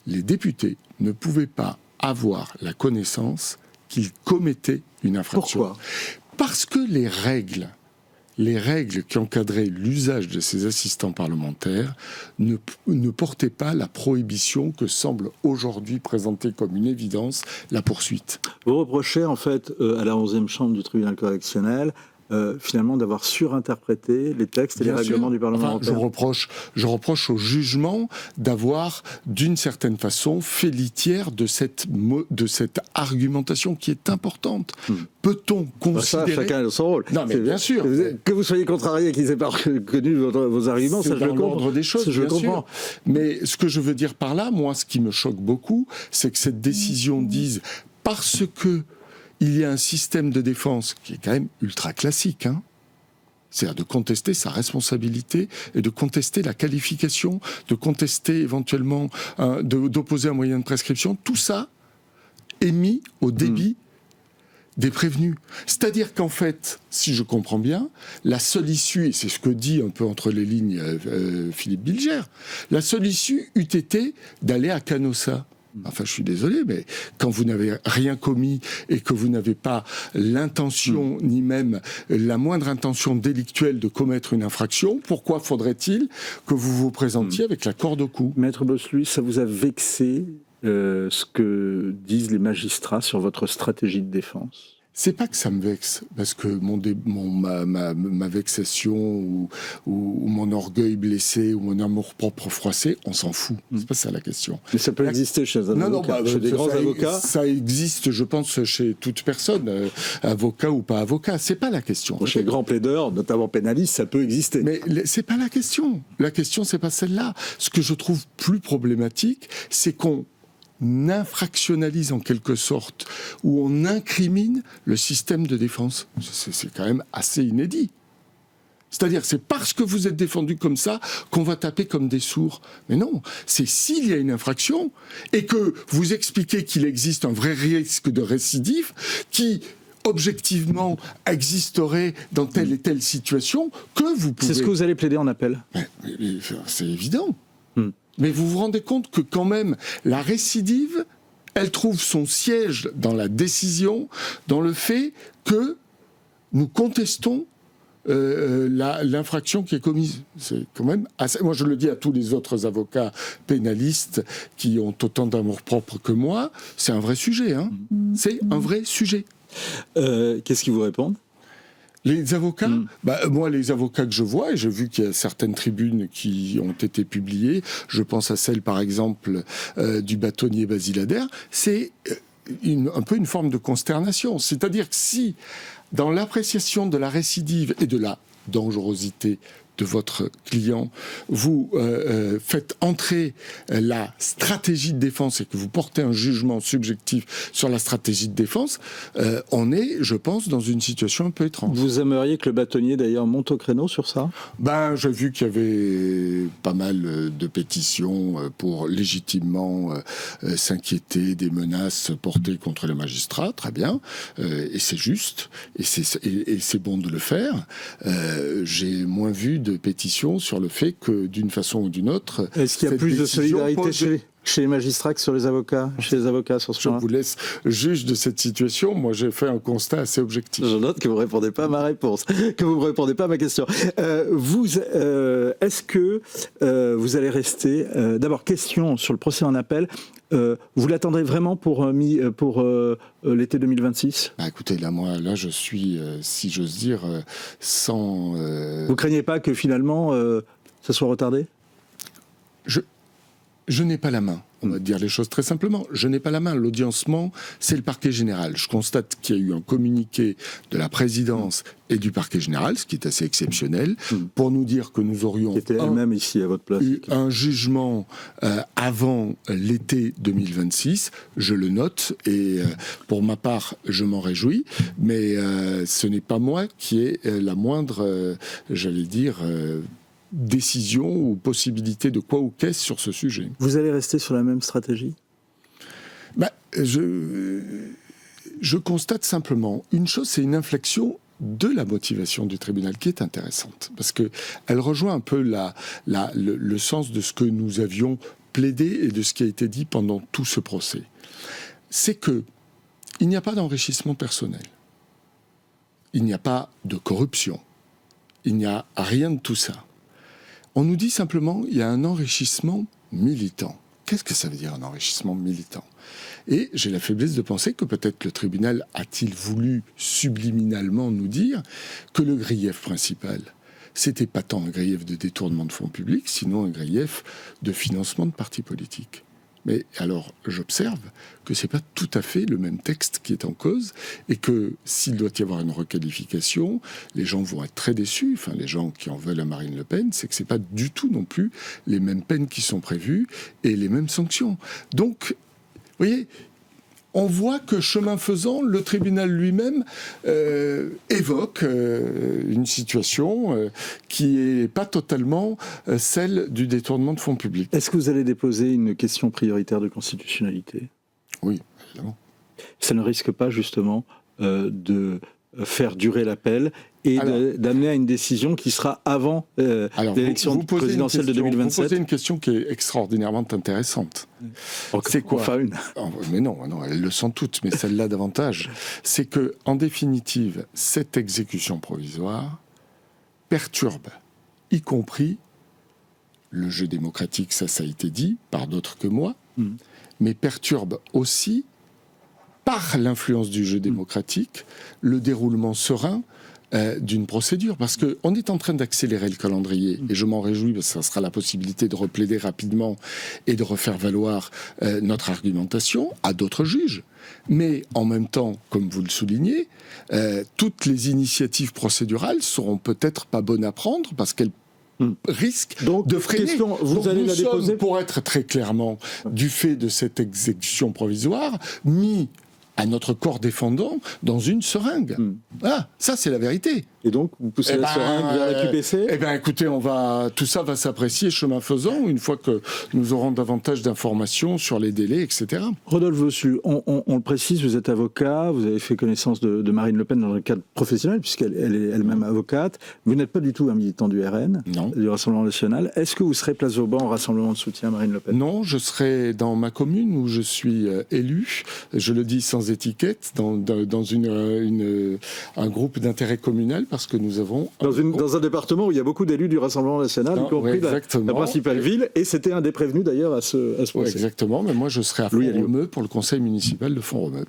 [SPEAKER 6] les députés ne pouvaient pas avoir la connaissance qu'ils commettaient une infraction.
[SPEAKER 1] Pourquoi ?
[SPEAKER 6] Parce que les règles qui encadraient l'usage de ces assistants parlementaires ne portaient pas la prohibition que semble aujourd'hui présenter comme une évidence la poursuite.
[SPEAKER 1] Vous reprochez en fait à la 11e chambre du tribunal correctionnel finalement d'avoir surinterprété les textes et les règlements du Parlement européen.
[SPEAKER 6] Je reproche au jugement d'avoir, d'une certaine façon, fait litière de cette argumentation qui est importante. Peut-on considérer...
[SPEAKER 1] Ça, chacun a son rôle.
[SPEAKER 6] Non, mais bien sûr.
[SPEAKER 1] Que vous soyez contrarié, qu'ils aient pas reconnu vos arguments, ça je le comprends. C'est dans l'ordre
[SPEAKER 6] des choses,
[SPEAKER 1] je
[SPEAKER 6] bien sûr. Mais ce que je veux dire par là, moi, ce qui me choque beaucoup, c'est que cette décision dise, parce que il y a un système de défense qui est quand même ultra classique, c'est-à-dire de contester sa responsabilité et de contester la qualification, de contester éventuellement, d'opposer un moyen de prescription. Tout ça est mis au débit des prévenus. C'est-à-dire qu'en fait, si je comprends bien, la seule issue, et c'est ce que dit un peu entre les lignes Philippe Bilger, la seule issue eût été d'aller à Canossa. Enfin, je suis désolé, mais quand vous n'avez rien commis et que vous n'avez pas l'intention, ni même la moindre intention délictuelle de commettre une infraction, pourquoi faudrait-il que vous vous présentiez avec la corde au cou ?
[SPEAKER 1] Maître Bosseluis, ça vous a vexé ce que disent les magistrats sur votre stratégie de défense ?
[SPEAKER 6] C'est pas que ça me vexe, parce que ma vexation ou mon orgueil blessé ou mon amour-propre froissé, on s'en fout. C'est pas ça la question.
[SPEAKER 1] Mais ça peut exister chez un avocat, chez des grands avocats.
[SPEAKER 6] Ça existe, je pense, chez toute personne, avocat ou pas avocat. C'est pas la question.
[SPEAKER 1] Chez les grands plaideurs, notamment pénalistes, ça peut exister.
[SPEAKER 6] Mais c'est pas la question. La question, c'est pas celle-là. Ce que je trouve plus problématique, c'est qu'on infractionnalise en quelque sorte, ou on incrimine le système de défense. C'est quand même assez inédit. C'est-à-dire, c'est parce que vous êtes défendu comme ça qu'on va taper comme des sourds. Mais non, c'est s'il y a une infraction et que vous expliquez qu'il existe un vrai risque de récidive qui objectivement existerait dans telle et telle situation que vous pouvez...
[SPEAKER 1] C'est ce que vous allez plaider en appel.
[SPEAKER 6] Mais c'est évident. Mais vous vous rendez compte que quand même, la récidive, elle trouve son siège dans la décision, dans le fait que nous contestons l'infraction qui est commise. C'est quand même assez... Moi, je le dis à tous les autres avocats pénalistes qui ont autant d'amour-propre que moi, c'est un vrai sujet. C'est un vrai sujet.
[SPEAKER 1] Qu'est-ce qu'ils vous répondent ?
[SPEAKER 6] Les avocats, moi, les avocats que je vois, et j'ai vu qu'il y a certaines tribunes qui ont été publiées, je pense à celle, par exemple, du bâtonnier Basile Adair, c'est un peu une forme de consternation. C'est-à dire que si, dans l'appréciation de la récidive et de la dangerosité de votre client, vous faites entrer la stratégie de défense et que vous portez un jugement subjectif sur la stratégie de défense, on est, je pense, dans une situation un peu étrange.
[SPEAKER 1] Vous aimeriez que le bâtonnier, d'ailleurs, monte au créneau sur ça ?
[SPEAKER 6] J'ai vu qu'il y avait pas mal de pétitions pour légitimement s'inquiéter des menaces portées contre les magistrats, très bien, et c'est juste, et c'est bon de le faire. J'ai moins vu de pétitions sur le fait que, d'une façon ou d'une autre...
[SPEAKER 1] Est-ce qu'il y a plus de solidarité chez les... chez les magistrats que sur les avocats, chez les avocats sur ce
[SPEAKER 6] Je
[SPEAKER 1] point-là.
[SPEAKER 6] vous laisse juge de cette situation. Moi, j'ai fait un constat assez objectif.
[SPEAKER 1] Je note que vous ne répondez pas à ma réponse, que vous ne répondez pas à ma question. Est-ce que vous allez rester... D'abord, question sur le procès en appel. Vous l'attendrez vraiment pour l'été 2026 ?
[SPEAKER 6] Écoutez, là, je suis, si j'ose dire, sans...
[SPEAKER 1] Vous craignez pas que finalement, ça soit retardé ?
[SPEAKER 6] Je n'ai pas la main, on va dire les choses très simplement. Je n'ai pas la main. L'audiencement, c'est le parquet général. Je constate qu'il y a eu un communiqué de la présidence et du parquet général, ce qui est assez exceptionnel, pour nous dire que nous aurions
[SPEAKER 1] qui était elle-même ici à votre place.
[SPEAKER 6] eu un jugement avant l'été 2026. Je le note et pour ma part, je m'en réjouis. Mais ce n'est pas moi qui ai la moindre, décision ou possibilité de quoi ou qu'est-ce sur ce sujet.
[SPEAKER 1] Vous allez rester sur la même stratégie ?
[SPEAKER 6] Je constate simplement une chose, c'est une inflexion de la motivation du tribunal qui est intéressante, parce qu'elle rejoint un peu le sens de ce que nous avions plaidé et de ce qui a été dit pendant tout ce procès. C'est qu'il n'y a pas d'enrichissement personnel, il n'y a pas de corruption, il n'y a rien de tout ça. On nous dit simplement qu'il y a un enrichissement militant. Qu'est-ce que ça veut dire un enrichissement militant ? Et j'ai la faiblesse de penser que peut-être le tribunal a-t-il voulu subliminalement nous dire que le grief principal, c'était pas tant un grief de détournement de fonds publics, sinon un grief de financement de partis politiques. Mais alors, j'observe que c'est pas tout à fait le même texte qui est en cause et que s'il doit y avoir une requalification, les gens vont être très déçus. Enfin, les gens qui en veulent à Marine Le Pen, c'est que c'est pas du tout non plus les mêmes peines qui sont prévues et les mêmes sanctions. Donc, vous voyez, on voit que chemin faisant, le tribunal lui-même évoque une situation qui n'est pas totalement celle du détournement de fonds publics.
[SPEAKER 1] Est-ce que vous allez déposer une question prioritaire de constitutionnalité ?
[SPEAKER 6] Oui, évidemment.
[SPEAKER 1] Ça ne risque pas justement de faire durer l'appel et d'amener à une décision qui sera avant l'élection présidentielle de 2027.
[SPEAKER 6] Vous posez une question qui est extraordinairement intéressante. C'est quoi ?
[SPEAKER 1] Enfin une.
[SPEAKER 6] Mais non, elles le sont toutes, mais celle-là davantage. C'est que, en définitive, cette exécution provisoire perturbe, y compris le jeu démocratique, ça a été dit par d'autres que moi, mais perturbe aussi, par l'influence du jeu démocratique, le déroulement serein d'une procédure, parce qu'on est en train d'accélérer le calendrier, et je m'en réjouis, parce que ça sera la possibilité de replaider rapidement et de refaire valoir notre argumentation à d'autres juges. Mais en même temps, comme vous le soulignez, toutes les initiatives procédurales seront peut-être pas bonnes à prendre, parce qu'elles risque de freiner.
[SPEAKER 1] Vous allez la déposer
[SPEAKER 6] pour être très clairement, du fait de cette exécution provisoire, mis à notre corps défendant dans une seringue. Ah, ça c'est la vérité.
[SPEAKER 1] Et donc, vous poussez la seringue vers la QPC ?
[SPEAKER 6] Eh bien, écoutez, tout ça va s'apprécier chemin faisant, une fois que nous aurons davantage d'informations sur les délais, etc.
[SPEAKER 1] Rodolphe Bossuet, on le précise, vous êtes avocat, vous avez fait connaissance de Marine Le Pen dans le cadre professionnel, puisqu'elle est elle-même avocate. Vous n'êtes pas du tout un militant du RN, du Rassemblement National. Est-ce que vous serez place au banc au Rassemblement de soutien à Marine Le Pen ?
[SPEAKER 6] Non, je serai dans ma commune où je suis élu, je le dis sans étiquette, dans un groupe d'intérêt communal, parce que nous avons...
[SPEAKER 1] Dans un département où il y a beaucoup d'élus du Rassemblement National, y compris la principale ville, et c'était un des prévenus d'ailleurs à ce procès.
[SPEAKER 6] Exactement, mais moi je serai à Font-Romeu pour le conseil municipal de Font-Romeu.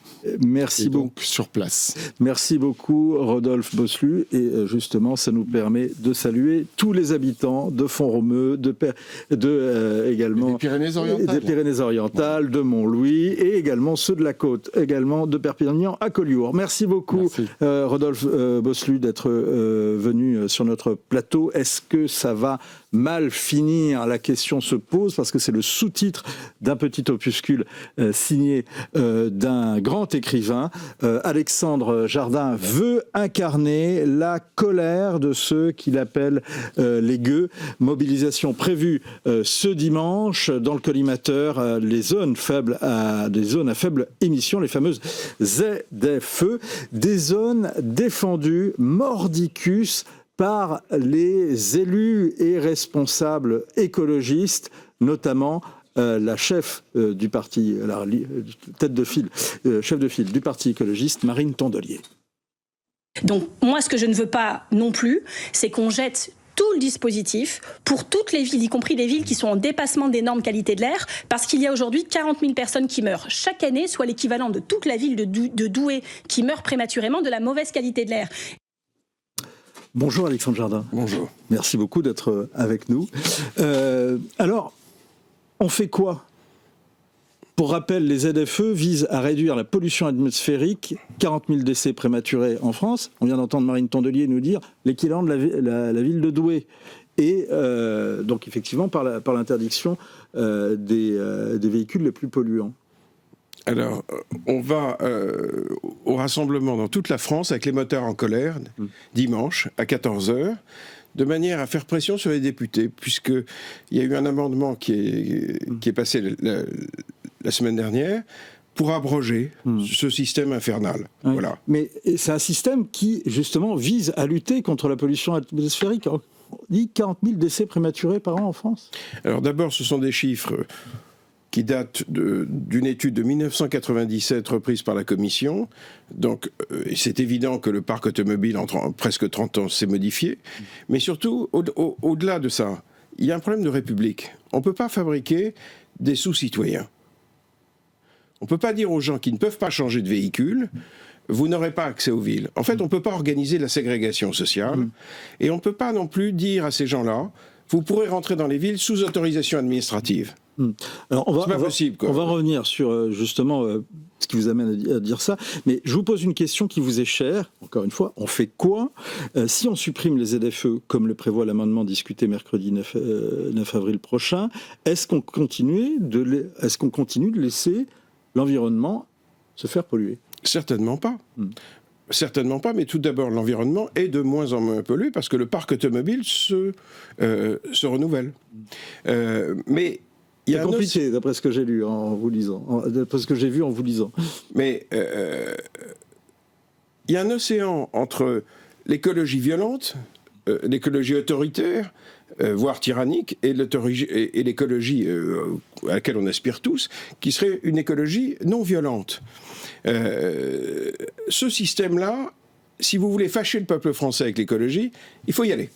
[SPEAKER 1] Merci beaucoup.
[SPEAKER 6] Donc sur place.
[SPEAKER 1] Merci beaucoup Rodolphe Bossuet, et justement ça nous permet de saluer tous les habitants de Font-Romeu, également
[SPEAKER 6] des
[SPEAKER 1] Pyrénées-Orientales, de Montlouis, et également ceux de la côte, également de Perpignan à Collioure. Merci beaucoup Rodolphe Bossuet d'être venu sur notre plateau. Est-ce que ça va mal finir? La question se pose parce que c'est le sous-titre d'un petit opuscule signé d'un grand écrivain. Alexandre Jardin veut incarner la colère de ceux qu'il appelle les gueux. Mobilisation prévue ce dimanche dans le collimateur, des zones à faible émission, les fameuses ZFE, des zones défendues mordicus par les élus et responsables écologistes, notamment la chef du parti, chef de file du parti écologiste, Marine Tondelier.
[SPEAKER 8] Donc moi, ce que je ne veux pas non plus, c'est qu'on jette tout le dispositif pour toutes les villes, y compris les villes qui sont en dépassement des normes qualité de l'air, parce qu'il y a aujourd'hui 40 000 personnes qui meurent chaque année, soit l'équivalent de toute la ville de Douai qui meurt prématurément de la mauvaise qualité de l'air.
[SPEAKER 1] Bonjour Alexandre Jardin.
[SPEAKER 6] Bonjour.
[SPEAKER 1] Merci beaucoup d'être avec nous. Alors, on fait quoi ? Pour rappel, les ZFE visent à réduire la pollution atmosphérique, 40 000 décès prématurés en France. On vient d'entendre Marine Tondelier nous dire l'équivalent de la ville de Douai. Et donc effectivement par l'interdiction des véhicules les plus polluants.
[SPEAKER 9] Alors, on va au rassemblement dans toute la France avec les motards en colère, dimanche à 14h, de manière à faire pression sur les députés, puisqu'il y a eu un amendement qui est passé la semaine dernière pour abroger ce système infernal.
[SPEAKER 1] Oui.
[SPEAKER 9] Voilà.
[SPEAKER 1] Mais c'est un système qui, justement, vise à lutter contre la pollution atmosphérique. On dit 40 000 décès prématurés par an en France.
[SPEAKER 9] Alors d'abord, ce sont des chiffres qui datent d'une étude de 1997 reprise par la Commission. Donc c'est évident que le parc automobile en presque 30 ans s'est modifié. Mais surtout, au-delà de ça, il y a un problème de république. On ne peut pas fabriquer des sous-citoyens. On ne peut pas dire aux gens qui ne peuvent pas changer de véhicule, vous n'aurez pas accès aux villes. En fait, on ne peut pas organiser la ségrégation sociale. Et on ne peut pas non plus dire à ces gens-là, vous pourrez rentrer dans les villes sous autorisation administrative.
[SPEAKER 1] Alors
[SPEAKER 9] c'est pas possible, quoi.
[SPEAKER 1] On va revenir sur justement ce qui vous amène à dire ça, mais je vous pose une question qui vous est chère. Encore une fois, on fait quoi si on supprime les ZFE comme le prévoit l'amendement discuté mercredi 9 avril prochain? Est-ce qu'on continue de laisser l'environnement se faire polluer?
[SPEAKER 9] Certainement pas. Certainement pas, mais tout d'abord, l'environnement est de moins en moins pollué parce que le parc automobile se renouvelle. Mais
[SPEAKER 1] c'est compliqué, d'après ce que j'ai lu en vous lisant, d'après ce que j'ai vu en vous lisant.
[SPEAKER 9] Mais il y a un océan entre l'écologie violente, l'écologie autoritaire, voire tyrannique, et l'écologie à laquelle on aspire tous, qui serait une écologie non violente. Ce système-là, si vous voulez fâcher le peuple français avec l'écologie, il faut y aller.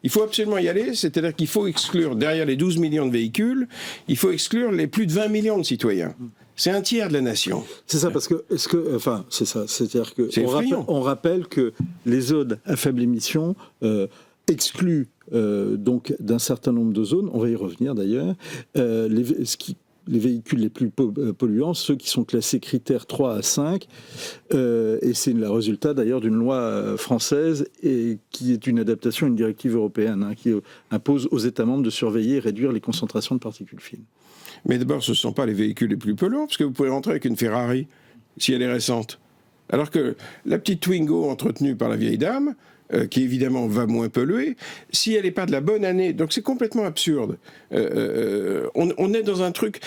[SPEAKER 9] Il faut absolument y aller, c'est-à-dire qu'il faut exclure, derrière les 12 millions de véhicules, il faut exclure les plus de 20 millions de citoyens. C'est un tiers de la nation.
[SPEAKER 1] C'est ça, parce que, c'est ça, c'est-à-dire que on rappelle que les zones à faible émission excluent donc d'un certain nombre de zones, on va y revenir d'ailleurs, les véhicules les plus polluants, ceux qui sont classés critères 3 à 5, et c'est le résultat d'ailleurs d'une loi française et qui est une adaptation à une directive européenne qui impose aux États membres de surveiller et réduire les concentrations de particules fines.
[SPEAKER 9] Mais d'abord, ce ne sont pas les véhicules les plus polluants, parce que vous pouvez rentrer avec une Ferrari, si elle est récente. Alors que la petite Twingo entretenue par la vieille dame, qui évidemment va moins polluer, si elle n'est pas de la bonne année, donc c'est complètement absurde. On est dans un truc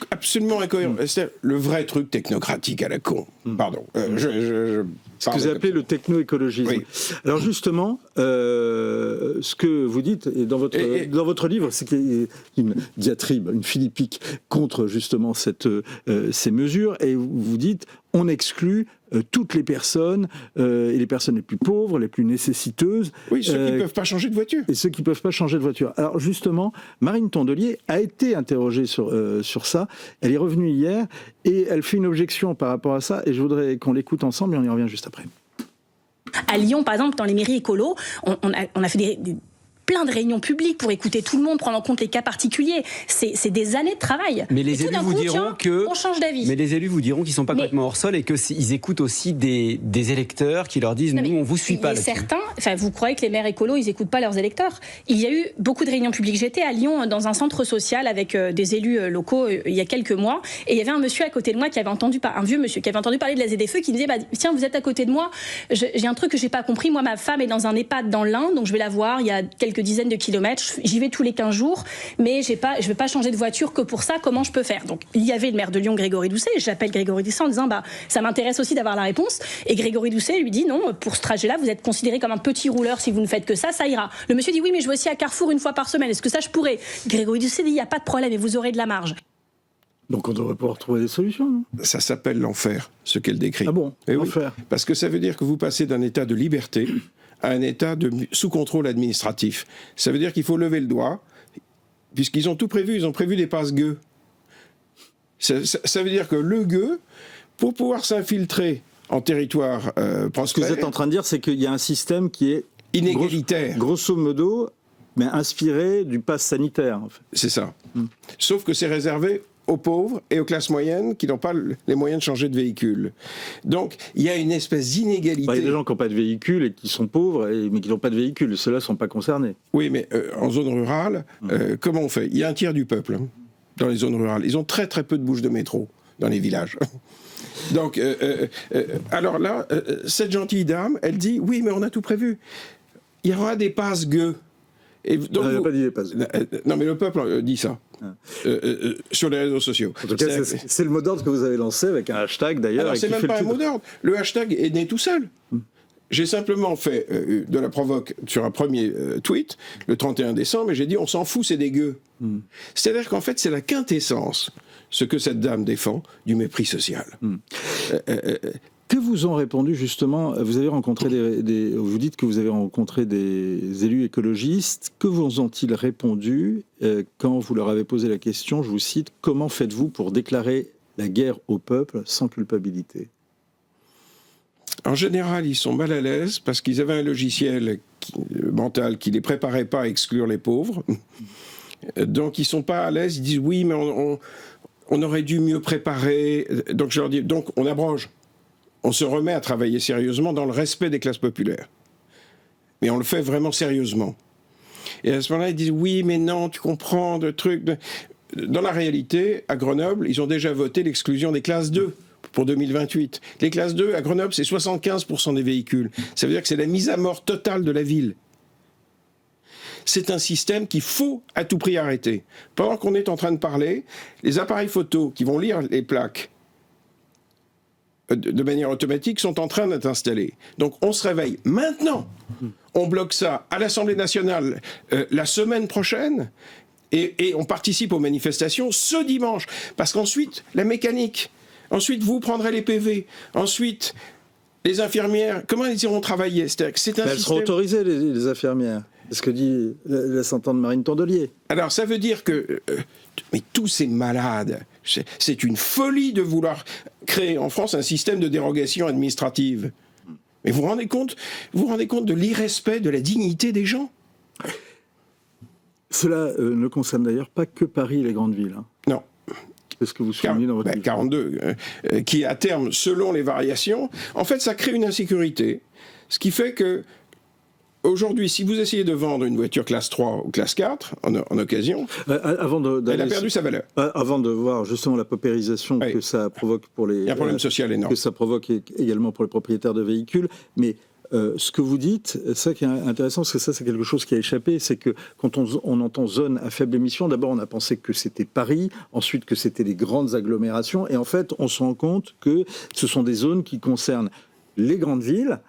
[SPEAKER 9] absolument incohérent. C'est le vrai truc technocratique à la con. Pardon.
[SPEAKER 1] Ce que vous appelez le techno-écologisme. Oui. Alors justement, ce que vous dites dans votre livre, c'est qu'il y a une diatribe, une philippique contre justement ces mesures, et vous dites on exclut toutes les personnes, et les personnes les plus pauvres, les plus nécessiteuses.
[SPEAKER 9] Oui, ceux qui ne peuvent pas changer de voiture.
[SPEAKER 1] Et ceux qui ne peuvent pas changer de voiture. Alors justement, Marine Tondelier a été interrogée sur ça. Elle est revenue hier et elle fait une objection par rapport à ça. Et je voudrais qu'on l'écoute ensemble et on y revient juste après.
[SPEAKER 8] À Lyon, par exemple, dans les mairies écolos, on a fait plein de réunions publiques pour écouter tout le monde, prendre en compte les cas particuliers. C'est des années de travail.
[SPEAKER 10] Mais les élus vous diront
[SPEAKER 8] on change d'avis.
[SPEAKER 10] Mais les élus vous diront qu'ils sont pas complètement hors sol et qu'ils écoutent aussi des électeurs qui leur disent nous on vous suit pas.
[SPEAKER 8] Certains, vous croyez que les maires écolos ils écoutent pas leurs électeurs? Il y a eu beaucoup de réunions publiques. J'étais à Lyon dans un centre social avec des élus locaux il y a quelques mois et il y avait un monsieur à côté de moi qui avait un vieux monsieur qui avait entendu parler de la ZFE qui me disait tiens vous êtes à côté de moi, j'ai un truc que j'ai pas compris, moi ma femme est dans un EHPAD dans l'Ain donc je vais la voir, il y a quelques quelques dizaines de kilomètres, j'y vais tous les 15 jours, mais je vais pas changer de voiture que pour ça, comment je peux faire? Donc il y avait le maire de Lyon, Grégory Doucet, j'appelle Grégory Doucet en disant ça m'intéresse aussi d'avoir la réponse, et Grégory Doucet lui dit non, pour ce trajet-là, vous êtes considéré comme un petit rouleur, si vous ne faites que ça ira. Le monsieur dit oui, mais je vais aussi à Carrefour une fois par semaine, est-ce que ça je pourrais? Grégory Doucet dit il n'y a pas de problème et vous aurez de la marge.
[SPEAKER 1] Donc on devrait pouvoir trouver des solutions, non?
[SPEAKER 9] Ça s'appelle l'enfer, ce qu'elle décrit.
[SPEAKER 1] Ah bon,
[SPEAKER 9] oui,
[SPEAKER 1] l'enfer.
[SPEAKER 9] parce que ça veut dire que vous passez d'un état de liberté à un état sous contrôle administratif. Ça veut dire qu'il faut lever le doigt, puisqu'ils ont tout prévu, ils ont prévu des passes-gueux. Ça veut dire que le gueux, pour pouvoir s'infiltrer en territoire prospère...
[SPEAKER 1] Ce que vous êtes en train de dire, c'est qu'il y a un système qui est...
[SPEAKER 9] inégalitaire.
[SPEAKER 1] Grosso modo, mais inspiré du pass sanitaire, en fait.
[SPEAKER 9] C'est ça. Sauf que c'est réservé aux pauvres et aux classes moyennes qui n'ont pas les moyens de changer de véhicule. Donc, il y a une espèce d'inégalité.
[SPEAKER 1] Il y a des gens qui n'ont pas de véhicule et qui sont pauvres, mais qui n'ont pas de véhicule. Ceux-là ne sont pas concernés.
[SPEAKER 9] Oui, mais en zone rurale, comment on fait? Il y a un tiers du peuple dans les zones rurales. Ils ont très très peu de bouches de métro dans les villages. Donc, alors là, cette gentille dame, elle dit, oui, mais on a tout prévu. Il y aura des passes-gueux. Et donc,
[SPEAKER 1] elle n'a pas dit des passes-gueux.
[SPEAKER 9] Non, mais le peuple dit ça. Sur les réseaux sociaux.
[SPEAKER 1] En tout cas, c'est le mot d'ordre que vous avez lancé avec un hashtag d'ailleurs.
[SPEAKER 9] Alors, c'est même pas un mot d'ordre. Le hashtag est né tout seul. J'ai simplement fait de la provoque sur un premier tweet, le 31 décembre, et j'ai dit on s'en fout, c'est des gueux. C'est-à-dire qu'en fait, c'est la quintessence, ce que cette dame défend, du mépris social.
[SPEAKER 1] Que vous ont répondu justement? Vous avez rencontré vous dites que vous avez rencontré des élus écologistes. Que vous ont-ils répondu quand vous leur avez posé la question? Je vous cite: comment faites-vous pour déclarer la guerre au peuple sans culpabilité?
[SPEAKER 9] En général, ils sont mal à l'aise parce qu'ils avaient un logiciel mental qui les préparait pas à exclure les pauvres. Donc ils sont pas à l'aise. Ils disent oui, mais on aurait dû mieux préparer. Donc je leur dis donc on abroge. On se remet à travailler sérieusement dans le respect des classes populaires. Mais on le fait vraiment sérieusement. Et à ce moment-là, ils disent « Oui, mais non, tu comprends, de trucs... » Dans la réalité, à Grenoble, ils ont déjà voté l'exclusion des classes 2 pour 2028. Les classes 2, à Grenoble, c'est 75% des véhicules. Ça veut dire que c'est la mise à mort totale de la ville. C'est un système qu'il faut à tout prix arrêter. Pendant qu'on est en train de parler, les appareils photo qui vont lire les plaques de manière automatique sont en train d'être installés. Donc on se réveille maintenant. On bloque ça à l'Assemblée nationale la semaine prochaine et on participe aux manifestations ce dimanche. Parce qu'ensuite, la mécanique, ensuite vous prendrez les PV, ensuite les infirmières, comment elles iront travailler? C'est un système...
[SPEAKER 1] Elles seront autorisées, les infirmières. C'est ce que dit la entendre Marine Tondelier.
[SPEAKER 9] Alors ça veut dire que... mais tous ces malades, c'est une folie de vouloir créer en France un système de dérogation administrative. Mais vous vous rendez compte de l'irrespect de la dignité des gens?
[SPEAKER 1] Cela ne concerne d'ailleurs pas que Paris et les grandes villes. Hein.
[SPEAKER 9] Non.
[SPEAKER 1] Est-ce que vous soulignez dans votre livre
[SPEAKER 9] 42, qui à terme, selon les variations, en fait ça crée une insécurité. Ce qui fait que aujourd'hui, si vous essayez de vendre une voiture classe 3 ou classe 4 en occasion, elle a perdu sa valeur.
[SPEAKER 1] Avant de voir justement la paupérisation que ça provoque pour les...
[SPEAKER 9] Il y a un problème social énorme.
[SPEAKER 1] Que ça provoque également pour les propriétaires de véhicules. Mais ce que vous dites, ça qui est intéressant, parce que ça c'est quelque chose qui a échappé, c'est que quand on entend zone à faible émission, d'abord on a pensé que c'était Paris, ensuite que c'était les grandes agglomérations, et en fait on se rend compte que ce sont des zones qui concernent les grandes villes,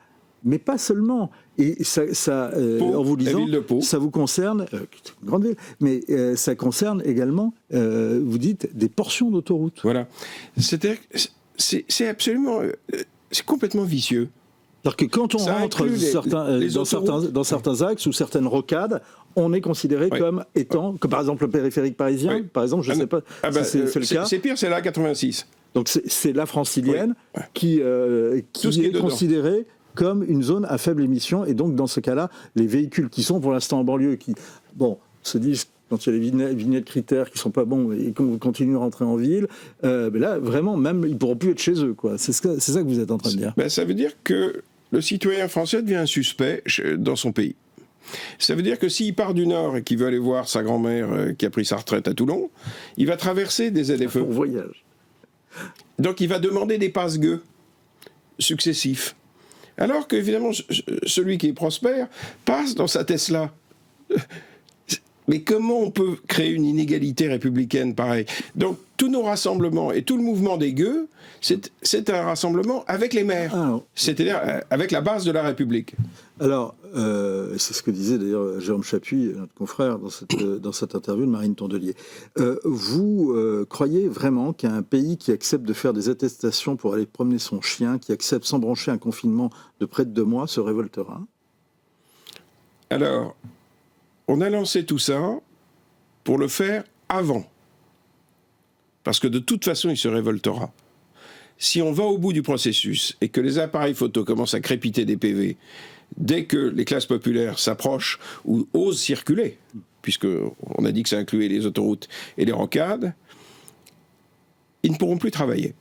[SPEAKER 1] mais pas seulement. Et Pau, en vous lisant, ça vous concerne, grande ville, mais ça concerne également, vous dites, des portions d'autoroute.
[SPEAKER 9] Voilà. C'est-à-dire que c'est absolument, c'est complètement vicieux.
[SPEAKER 1] C'est-à-dire que quand on rentre dans certains axes ou certaines rocades, on est considéré comme étant, comme par exemple le périphérique parisien, par exemple, je ne sais pas si c'est le cas.
[SPEAKER 9] C'est pire, c'est la 86.
[SPEAKER 1] Donc c'est la francilienne qui est considérée comme une zone à faible émission, et donc dans ce cas-là, les véhicules qui sont pour l'instant en banlieue, qui se disent quand il y a les vignettes critères qui sont pas bons et qu'on continue à rentrer en ville, mais là vraiment même ils pourront plus être chez eux, quoi. C'est ça que vous êtes en train de dire.
[SPEAKER 9] Ça veut dire que le citoyen français devient un suspect dans son pays. Ça veut dire que s'il part du Nord et qu'il veut aller voir sa grand-mère qui a pris sa retraite à Toulon, il va traverser des ZFE.
[SPEAKER 1] Un voyage.
[SPEAKER 9] Donc il va demander des passe-gueux successifs. Alors qu'évidemment, celui qui est prospère passe dans sa Tesla Mais comment on peut créer une inégalité républicaine pareille? Donc tous nos rassemblements et tout le mouvement des gueux, c'est un rassemblement avec les maires, c'est-à-dire avec la base de la République.
[SPEAKER 1] Alors, c'est ce que disait d'ailleurs Jérôme Chapuis, notre confrère, dans cette interview de Marine Tondelier. Vous croyez vraiment qu'il y a un pays qui accepte de faire des attestations pour aller promener son chien, qui accepte sans broncher un confinement de près de 2 mois, se révoltera?
[SPEAKER 9] Alors, on a lancé tout ça pour le faire avant. Parce que de toute façon, il se révoltera. Si on va au bout du processus et que les appareils photo commencent à crépiter des PV, dès que les classes populaires s'approchent ou osent circuler, puisqu'on a dit que ça incluait les autoroutes et les rocades, ils ne pourront plus travailler.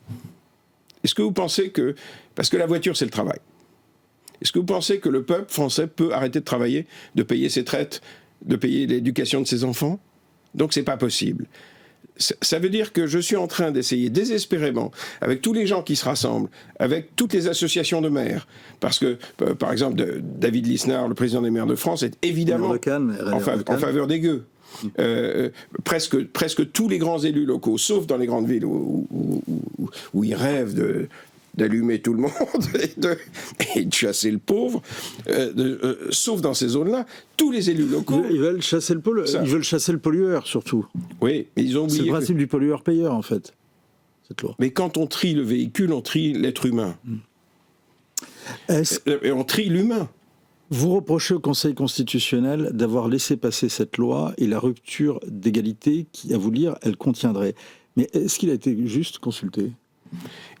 [SPEAKER 9] Est-ce que vous pensez que... Parce que la voiture, c'est le travail. Est-ce que vous pensez que le peuple français peut arrêter de travailler, de payer ses traites, de payer l'éducation de ses enfants? Donc c'est pas possible. Ça veut dire que je suis en train d'essayer désespérément, avec tous les gens qui se rassemblent, avec toutes les associations de maires, parce que, par exemple, David Lisnard, le président des maires de France, est évidemment en faveur des gueux. Presque tous les grands élus locaux, sauf dans les grandes villes où ils rêvent d'allumer tout le monde et de chasser le pauvre, sauf dans ces zones-là, tous les élus locaux...
[SPEAKER 1] Ils veulent chasser le pollueur, surtout.
[SPEAKER 9] Oui, mais ils ont oublié...
[SPEAKER 1] C'est le principe du pollueur-payeur, en fait, cette loi.
[SPEAKER 9] Mais quand on trie le véhicule, on trie l'être humain. Et on trie l'humain.
[SPEAKER 1] Vous reprochez au Conseil constitutionnel d'avoir laissé passer cette loi et la rupture d'égalité qui, à vous lire, elle contiendrait. Mais est-ce qu'il a été juste consulté ?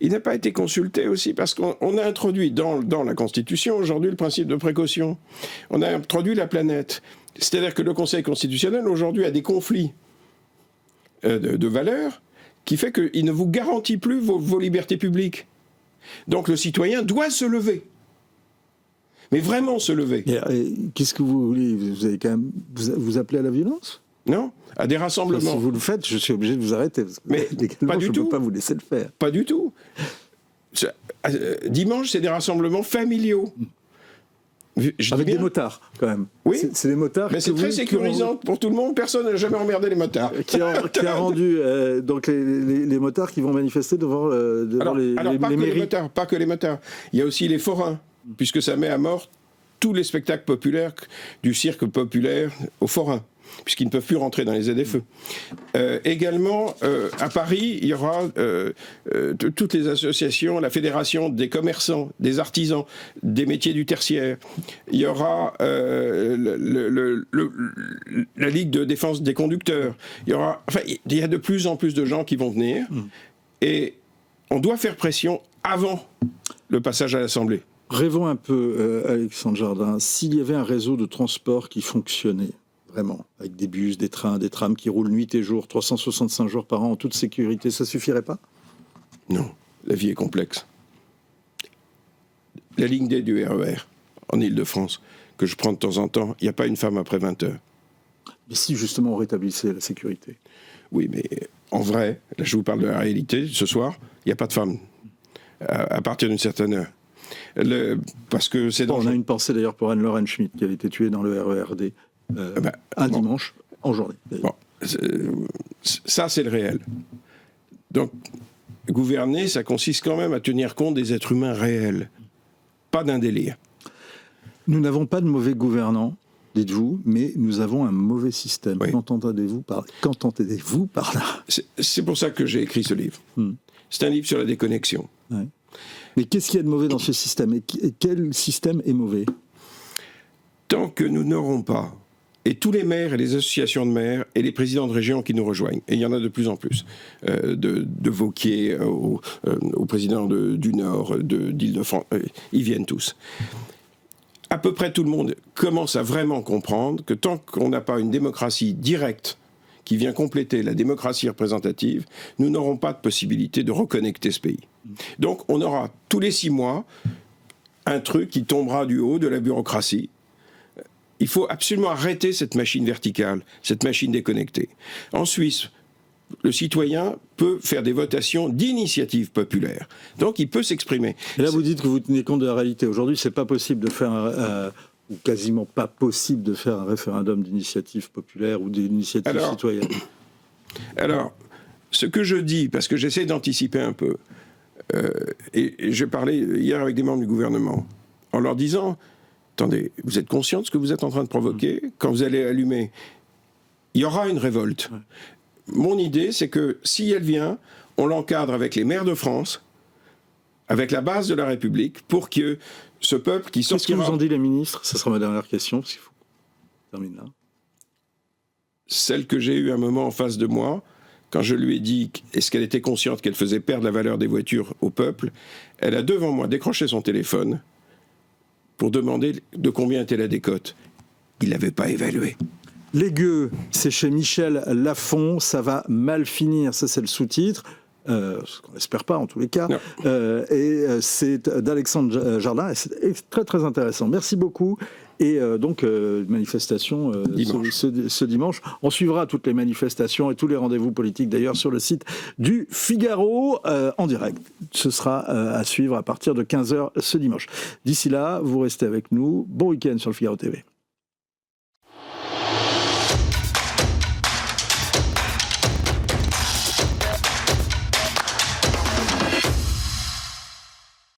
[SPEAKER 9] Il n'a pas été consulté aussi parce qu'on a introduit dans la Constitution aujourd'hui le principe de précaution. On a introduit la planète. C'est-à-dire que le Conseil constitutionnel aujourd'hui a des conflits de valeurs qui fait qu'il ne vous garantit plus vos libertés publiques. Donc le citoyen doit se lever. Mais vraiment se lever.
[SPEAKER 1] Qu'est-ce que vous voulez? Vous avez quand même vous appelez à la violence?
[SPEAKER 9] Non, à des rassemblements.
[SPEAKER 1] Si vous le faites, je suis obligé de vous arrêter. Parce que
[SPEAKER 9] mais pas du tout.
[SPEAKER 1] Je ne peux pas vous laisser le faire.
[SPEAKER 9] Pas du tout. Dimanche, c'est des rassemblements familiaux.
[SPEAKER 1] Avec des motards, quand même.
[SPEAKER 9] Oui.
[SPEAKER 1] C'est des motards.
[SPEAKER 9] Mais c'est très sécurisant pour tout le monde. Personne n'a jamais emmerdé les motards.
[SPEAKER 1] Qui a rendu donc les motards qui vont manifester devant les mairies.
[SPEAKER 9] Pas que les motards. Il y a aussi les forains, puisque ça met à mort tous les spectacles populaires du cirque populaire aux forains, puisqu'ils ne peuvent plus rentrer dans les ZFE. Également, à Paris, il y aura toutes les associations, la fédération des commerçants, des artisans, des métiers du tertiaire. Il y aura la Ligue de défense des conducteurs. Il y a de plus en plus de gens qui vont venir. Et on doit faire pression avant le passage à l'Assemblée.
[SPEAKER 1] Rêvons un peu, Alexandre Jardin, s'il y avait un réseau de transport qui fonctionnait, vraiment, avec des bus, des trains, des trams qui roulent nuit et jour, 365 jours par an, en toute sécurité, ça suffirait pas?
[SPEAKER 9] Non, la vie est complexe. La ligne D du RER, en Ile-de-France, que je prends de temps en temps, il n'y a pas une femme après 20 heures.
[SPEAKER 1] Mais si, justement, on rétablissait la sécurité.
[SPEAKER 9] Oui, mais en vrai, là je vous parle de la réalité, ce soir, il n'y a pas de femme à partir d'une certaine heure. Parce que c'est
[SPEAKER 1] on a une pensée d'ailleurs pour Anne-Laurent Schmitt, qui avait été tuée dans le RERD dimanche, en journée.
[SPEAKER 9] Bon, ça, c'est le réel. Donc, gouverner, ça consiste quand même à tenir compte des êtres humains réels, pas d'un délire.
[SPEAKER 1] Nous n'avons pas de mauvais gouvernants, dites-vous, mais nous avons un mauvais système. Oui. Qu'entendez-vous par là?
[SPEAKER 9] C'est pour ça que j'ai écrit ce livre. C'est un livre sur la déconnexion.
[SPEAKER 1] Ouais. Mais qu'est-ce qu'il y a de mauvais dans ce système? Et quel système est mauvais?
[SPEAKER 9] Tant que nous n'aurons pas, et tous les maires et les associations de maires et les présidents de région qui nous rejoignent, et il y en a de plus en plus, de Vauquier au président du Nord, d'Île-de-France, ils viennent tous. À peu près tout le monde commence à vraiment comprendre que tant qu'on n'a pas une démocratie directe qui vient compléter la démocratie représentative, nous n'aurons pas de possibilité de reconnecter ce pays. Donc on aura tous les 6 mois un truc qui tombera du haut de la bureaucratie. Il faut absolument arrêter cette machine verticale, cette machine déconnectée. En Suisse, le citoyen peut faire des votations d'initiative populaire. Donc il peut s'exprimer.
[SPEAKER 1] Et là, vous dites que vous tenez compte de la réalité. Aujourd'hui, c'est pas possible de faire ou quasiment pas possible de faire un référendum d'initiative populaire ou d'initiative citoyenne?
[SPEAKER 9] Alors, ce que je dis, parce que j'essaie d'anticiper un peu, et je parlais hier avec des membres du gouvernement, en leur disant, attendez, vous êtes conscient de ce que vous êtes en train de provoquer? Quand vous allez allumer, il y aura une révolte. Mon idée, c'est que si elle vient, on l'encadre avec les maires de France, avec la base de la République, pour que ce peuple qui sortira...
[SPEAKER 1] Qu'est-ce que vous ont dit les ministres? Ça sera ma dernière question, parce qu'il faut qu'on termine là.
[SPEAKER 9] Celle que j'ai eue un moment en face de moi, quand je lui ai dit est-ce qu'elle était consciente qu'elle faisait perdre la valeur des voitures au peuple, elle a devant moi décroché son téléphone pour demander de combien était la décote. Il ne l'avait pas évalué.
[SPEAKER 1] Les gueux, c'est chez Michel Lafon, ça va mal finir, ça c'est le sous-titre. Ce qu'on n'espère pas en tous les cas, c'est d'Alexandre Jardin, et c'est très très intéressant. Merci beaucoup. Et donc, manifestation ce dimanche. On suivra toutes les manifestations et tous les rendez-vous politiques d'ailleurs sur le site du Figaro en direct. Ce sera à suivre à partir de 15h ce dimanche. D'ici là, vous restez avec nous. Bon week-end sur le Figaro TV.